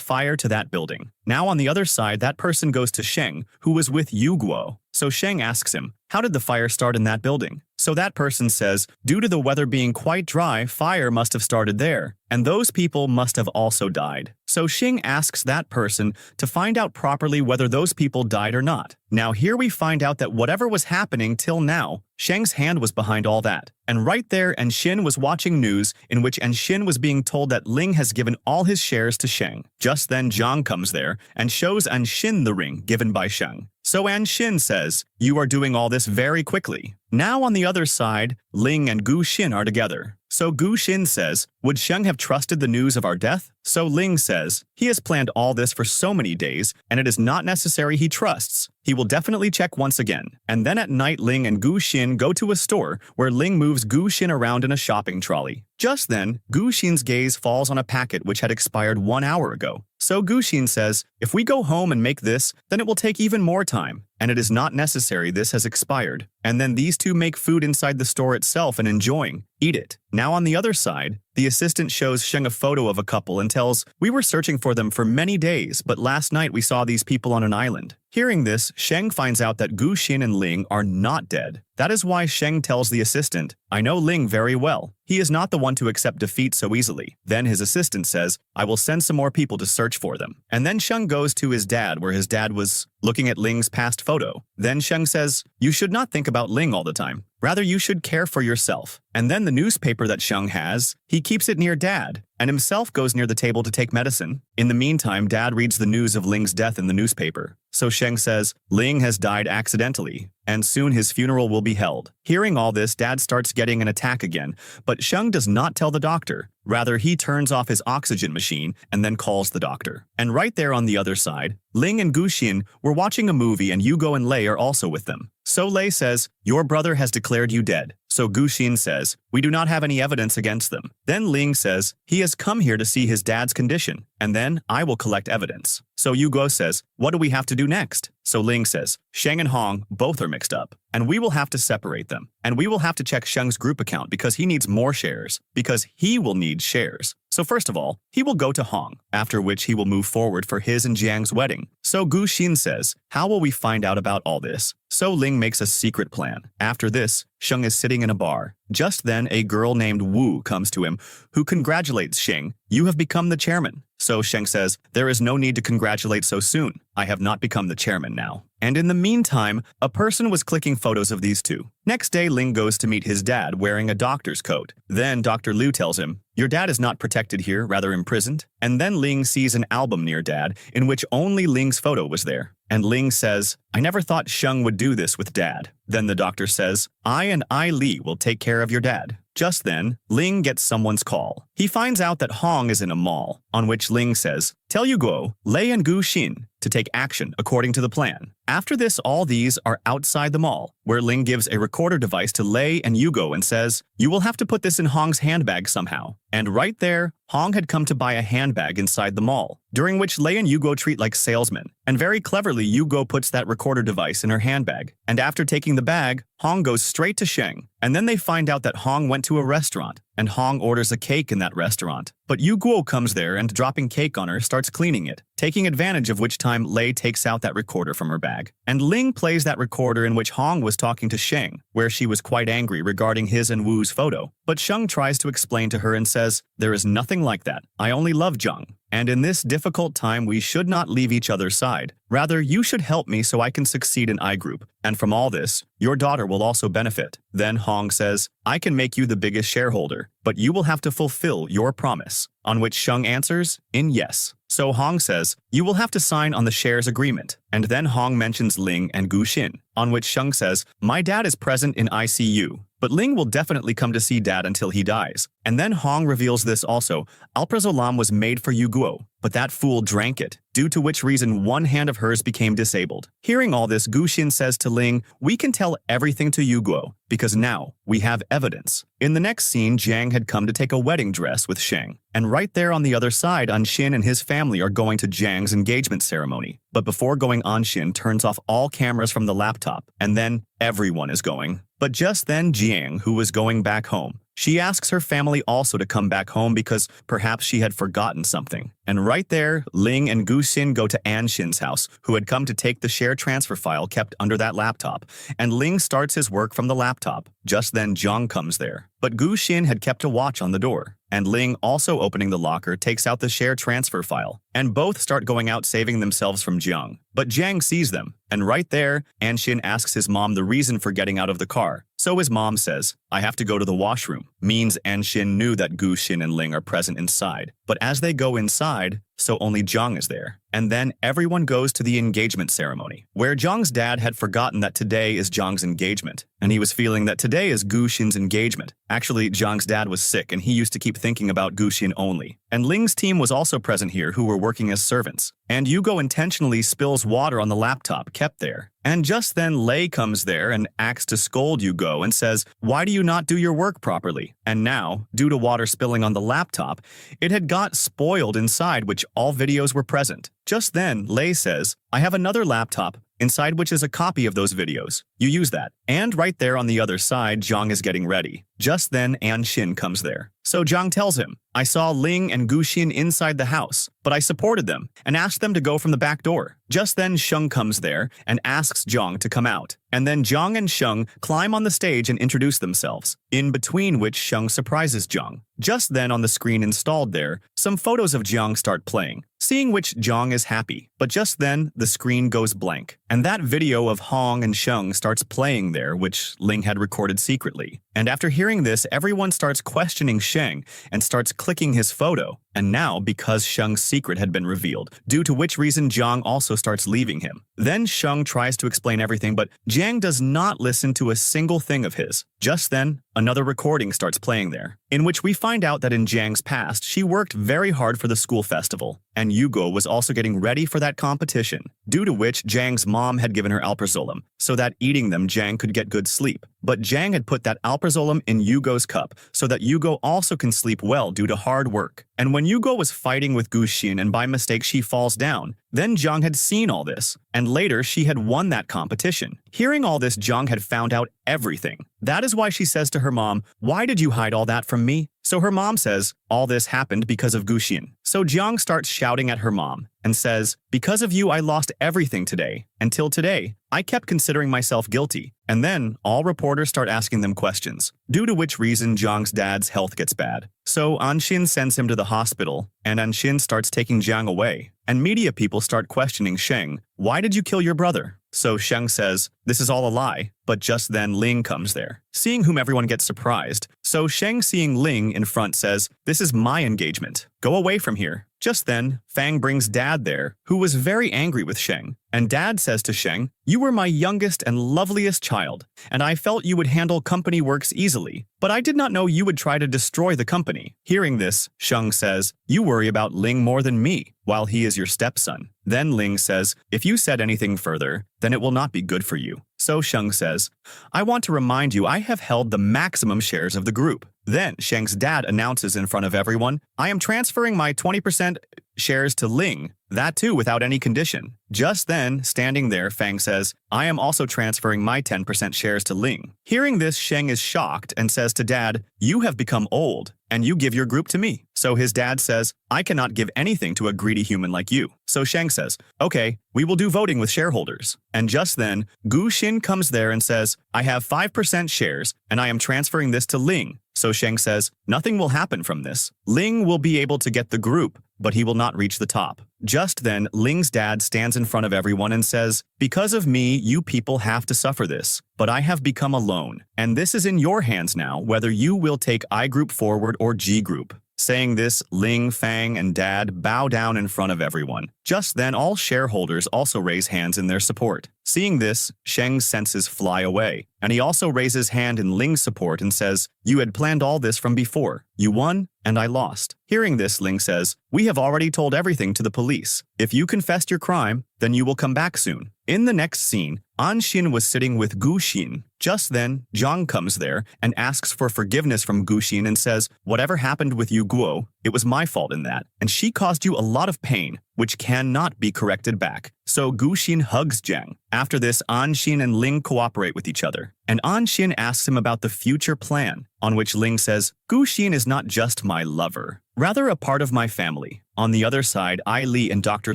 fire to that building. Now on the other side, that person goes to Sheng, who was with Yuguo. So Sheng asks him, how did the fire start in that building? So that person says, due to the weather being quite dry, fire must have started there, and those people must have also died. So Sheng asks that person to find out properly whether those people died or not. Now here we find out that whatever was happening till now, Sheng's hand was behind all that. And right there, Anshin was watching news in which Anshin was being told that Ling has given all his shares to Sheng. Just then Zhang comes there and shows Anshin the ring given by Sheng. So Anshin says, you are doing all this very quickly. Now on the other side, Ling and Guxin are together. So Guxin says, would Sheng have trusted the news of our death? So Ling says, he has planned all this for so many days, and it is not necessary he trusts. He will definitely check once again. And then at night, Ling and Guxin go to a store where Ling moves Guxin around in a shopping trolley. Just then, Guxin's gaze falls on a packet which had expired 1 hour ago. So Guxin says, if we go home and make this, then it will take even more time. And it is not necessary, this has expired. And then these two make food inside the store itself and enjoying. Eat it. Now on the other side, the assistant shows Sheng a photo of a couple and tells, we were searching for them for many days, but last night we saw these people on an island. Hearing this, Sheng finds out that Guxin and Ling are not dead. That is why Sheng tells the assistant, I know Ling very well. He is not the one to accept defeat so easily. Then his assistant says, I will send some more people to search for them. And then Sheng goes to his dad where his dad was looking at Ling's past photo. Then Sheng says, you should not think about Ling all the time. Rather, you should care for yourself. And then the newspaper that Sheng has, he keeps it near Dad, and himself goes near the table to take medicine. In the meantime, Dad reads the news of Ling's death in the newspaper. So Sheng says, Ling has died accidentally, and soon his funeral will be held. Hearing all this, Dad starts getting an attack again, but Sheng does not tell the doctor. Rather, he turns off his oxygen machine and then calls the doctor. And right there on the other side, Ling and Guxin were watching a movie and Yugo and Lei are also with them. So Lei says, your brother has declared you dead. So Guxin says, we do not have any evidence against them. Then Ling says, he has come here to see his dad's condition, and then I will collect evidence. So Guo says, what do we have to do next? So Ling says, Sheng and Hong both are mixed up, and we will have to separate them. And we will have to check Sheng's group account because he needs more shares, because he will need shares. So first of all, he will go to Hong, after which he will move forward for his and Jiang's wedding. So Guxin says, how will we find out about all this? So Ling makes a secret plan. After this, Sheng is sitting in a bar. Just then, a girl named Wu comes to him, who congratulates Sheng, you have become the chairman. So Sheng says, there is no need to congratulate so soon. I have not become the chairman now. And in the meantime, a person was clicking photos of these two. Next day, Ling goes to meet his dad wearing a doctor's coat. Then Dr. Liu tells him, your dad is not protected here, rather imprisoned. And then Ling sees an album near dad in which only Ling's photo was there. And Ling says, I never thought Sheng would do this with dad. Then the doctor says, I and Li will take care of your dad. Just then, Ling gets someone's call. He finds out that Hong is in a mall, on which Ling says, tell Guo, Lei and Guxin to take action according to the plan. After this, all these are outside the mall, where Ling gives a recorder device to Lei and Guo and says, you will have to put this in Hong's handbag somehow. And right there, Hong had come to buy a handbag inside the mall, during which Lei and Guo treat like salesmen. And very cleverly, Guo puts that recorder device in her handbag. And after taking the bag, Hong goes straight to Sheng. And then they find out that Hong went to a restaurant, and Hong orders a cake in that restaurant. But Guo comes there and, dropping cake on her, starts cleaning it, taking advantage of which time Lei takes out that recorder from her bag. And Ling plays that recorder in which Hong was talking to Sheng, where she was quite angry regarding his and Wu's photo. But Sheng tries to explain to her and says, there is nothing like that. I only love Zheng. And in this difficult time, we should not leave each other's side. Rather, you should help me so I can succeed in I Group. And from all this, your daughter will also benefit. Then Hong says, I can make you the biggest shareholder, but you will have to fulfill your promise. On which Sheng answers, in yes. So Hong says, you will have to sign on the shares agreement. And then Hong mentions Ling and Guxin, on which Sheng says, my dad is present in ICU, but Ling will definitely come to see dad until he dies. And then Hong reveals this also, alprazolam was made for Guo, but that fool drank it, due to which reason one hand of hers became disabled. Hearing all this, Guxin says to Ling, we can tell everything to Guo, because now we have evidence. In the next scene, Jiang had come to take a wedding dress with Sheng. And right there on the other side, Anshin and his family are going to Jiang's engagement ceremony. But before going, Anshin turns off all cameras from the laptop, and then everyone is going. But just then, Jiang, who was going back home, she asks her family also to come back home because perhaps she had forgotten something. And right there, Ling and Guxin go to Anshin's house, who had come to take the share transfer file kept under that laptop. And Ling starts his work from the laptop. Just then, Zhang comes there. But Guxin had kept a watch on the door. And Ling, also opening the locker, takes out the share transfer file. And both start going out saving themselves from Jiang. But Jiang sees them. And right there, Anshin asks his mom the reason for getting out of the car. So his mom says, I have to go to the washroom. Means Anshin knew that Guxin and Ling are present inside. But as they go inside, so only Zhang is there. And then everyone goes to the engagement ceremony, where Zhang's dad had forgotten that today is Zhang's engagement. And he was feeling that today is Guxin's engagement. Actually, Zhang's dad was sick and he used to keep thinking about Guxin only. And Ling's team was also present here, who were working as servants. And Guo intentionally spills water on the laptop kept there. And just then Lei comes there and acts to scold Guo and says, why do you not do your work properly? And now, due to water spilling on the laptop, it had got spoiled inside, which all videos were present. Just then, Lei says, I have another laptop, inside which is a copy of those videos. You use that. And right there on the other side, Zhang is getting ready. Just then, Anshin comes there. So Zhang tells him, I saw Ling and Guxin inside the house, but I supported them and asked them to go from the back door. Just then, Sheng comes there and asks Zhang to come out. And then Zhang and Sheng climb on the stage and introduce themselves, in between which Sheng surprises Zhang. Just then, on the screen installed there, some photos of Zhang start playing, seeing which Zhang is happy. But just then, the screen goes blank. And that video of Hong and Sheng starts playing there, which Ling had recorded secretly. And after hearing this, everyone starts questioning Sheng and starts clicking his photo. And now, because Sheng's secret had been revealed, due to which reason Zhang also starts leaving him. Then Sheng tries to explain everything, but Jiang does not listen to a single thing of his. Just then, another recording starts playing there, in which we find out that in Jiang's past, she worked very hard for the school festival, and Guo was also getting ready for that competition, due to which Jiang's mom had given her alprazolam, so that eating them Jiang could get good sleep. but Jiang had put that alprazolam in Yugo's cup so that Yugo also can sleep well due to hard work. And when Yugo was fighting with Gu Xin and by mistake she falls down, then Jiang had seen all this, and later she had won that competition. Hearing all this, Jiang had found out everything. That is why she says to her mom, "Why did you hide all that from me?" So her mom says, "All this happened because of Gu Xin." So Jiang starts shouting at her mom and says, "Because of you I lost everything today. Until today, I kept considering myself guilty." And then all reporters start asking them questions, due to which reason Jiang's dad's health gets bad. So Anshin sends him to the hospital, and Anshin starts taking Jiang away. And media people start questioning Sheng, "Why did you kill your brother?" So Sheng says, "This is all a lie." But just then Ling comes there, seeing whom everyone gets surprised. So Sheng, seeing Ling in front, says, "This is my engagement. Go away from here." Just then, Fang brings Dad there, who was very angry with Sheng. And Dad says to Sheng, "You were my youngest and loveliest child, and I felt you would handle company works easily, but I did not know you would try to destroy the company." Hearing this, Sheng says, "You worry about Ling more than me, while he is your stepson." Then Ling says, "If you said anything further, then it will not be good for you." So Sheng says, "I want to remind you I have held the maximum shares of the group." Then Sheng's dad announces in front of everyone, "I am transferring my 20% shares to Ling, that too without any condition." Just then, standing there, Fang says, "I am also transferring my 10% shares to Ling." Hearing this, Sheng is shocked and says to Dad, "You have become old, and you give your group to me." So his dad says, "I cannot give anything to a greedy human like you." So Sheng says, "Okay, we will do voting with shareholders." And just then, Gu Xin comes there and says, "I have 5% shares, and I am transferring this to Ling." So Sheng says, "Nothing will happen from this. Ling will be able to get the group, but he will not reach the top." Just then, Ling's dad stands in front of everyone and says, "Because of me, you people have to suffer this, but I have become alone, and this is in your hands now whether you will take I Group forward or G Group." Saying this, Ling, Fang, and Dad bow down in front of everyone. Just then, all shareholders also raise hands in their support. Seeing this, Sheng's senses fly away, and he also raises hand in Ling's support and says, "You had planned all this from before. You won, and I lost." Hearing this, Ling says, "We have already told everything to the police. If you confessed your crime, then you will come back soon." In the next scene, Anshin was sitting with Gu Xin. Just then, Jiang comes there and asks for forgiveness from Gu Xin and says, "Whatever happened with you, Guo, it was my fault in that, and she caused you a lot of pain, which cannot be corrected back." So Gu Xin hugs Jiang. After this, Anshin and Ling cooperate with each other, and Anshin asks him about the future plan, on which Ling says, "Gu Xin is not just my lover, rather a part of my family." On the other side, Ai Li and Dr.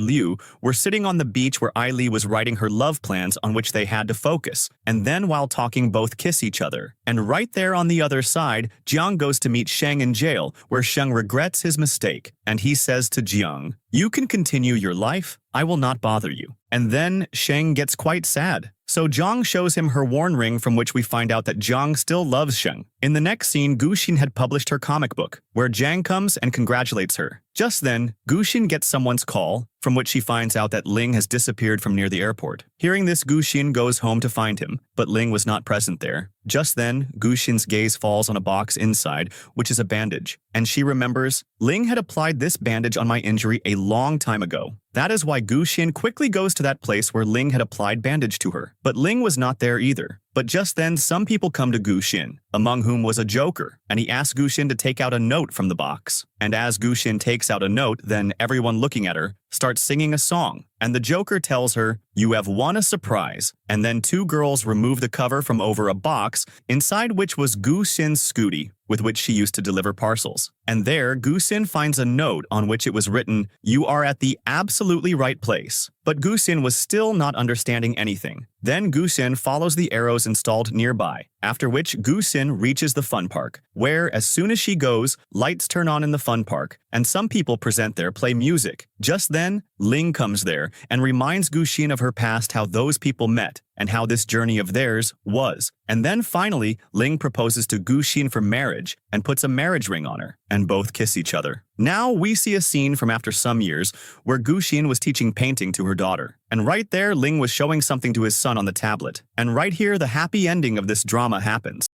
Liu were sitting on the beach where Ai Li was writing her love plans on which they had to focus, and then while talking both kiss each other. And right there on the other side, Jiang goes to meet Sheng in jail, where Sheng regrets his mistake, and he says to Jiang, "You can continue your life, I will not bother you." And then Sheng gets quite sad. So Jiang shows him her worn ring, from which we find out that Jiang still loves Sheng. In the next scene, Gu Xin had published her comic book, where Jiang comes and congratulates her. Just then, Gu Xin gets someone's call, from which she finds out that Ling has disappeared from near the airport. Hearing this, Gu Xin goes home to find him, but Ling was not present there. Just then, Gu Xin's gaze falls on a box inside, which is a bandage, and she remembers, "Ling had applied this bandage on my injury a long time ago." That is why Gu Xin quickly goes to that place where Ling had applied bandage to her. But Ling was not there either. But just then, some people come to Gu Xin, among whom was a joker, and he asks Gu Xin to take out a note from the box. And as Gu Xin takes out a note, then everyone looking at her starts singing a song. And the joker tells her, "You have won a surprise." And then two girls remove the cover from over a box, inside which was Gu Xin's scooty, with which she used to deliver parcels. And there, Gu Xin finds a note on which it was written, "You are at the absolutely right place." But Gu Xin was still not understanding anything. Then Gu Xin follows the arrows installed nearby, after which Gu Xin reaches the fun park, where as soon as she goes, lights turn on in the fun park, and some people present there play music. Just then, Ling comes there and reminds Gu Xin of her past, how those people met, and how this journey of theirs was. And then finally, Ling proposes to Gu Xin for marriage and puts a marriage ring on her, and both kiss each other. Now we see a scene from after some years where Gu Xin was teaching painting to her daughter. And right there, Ling was showing something to his son on the tablet. And right here, the happy ending of this drama happens.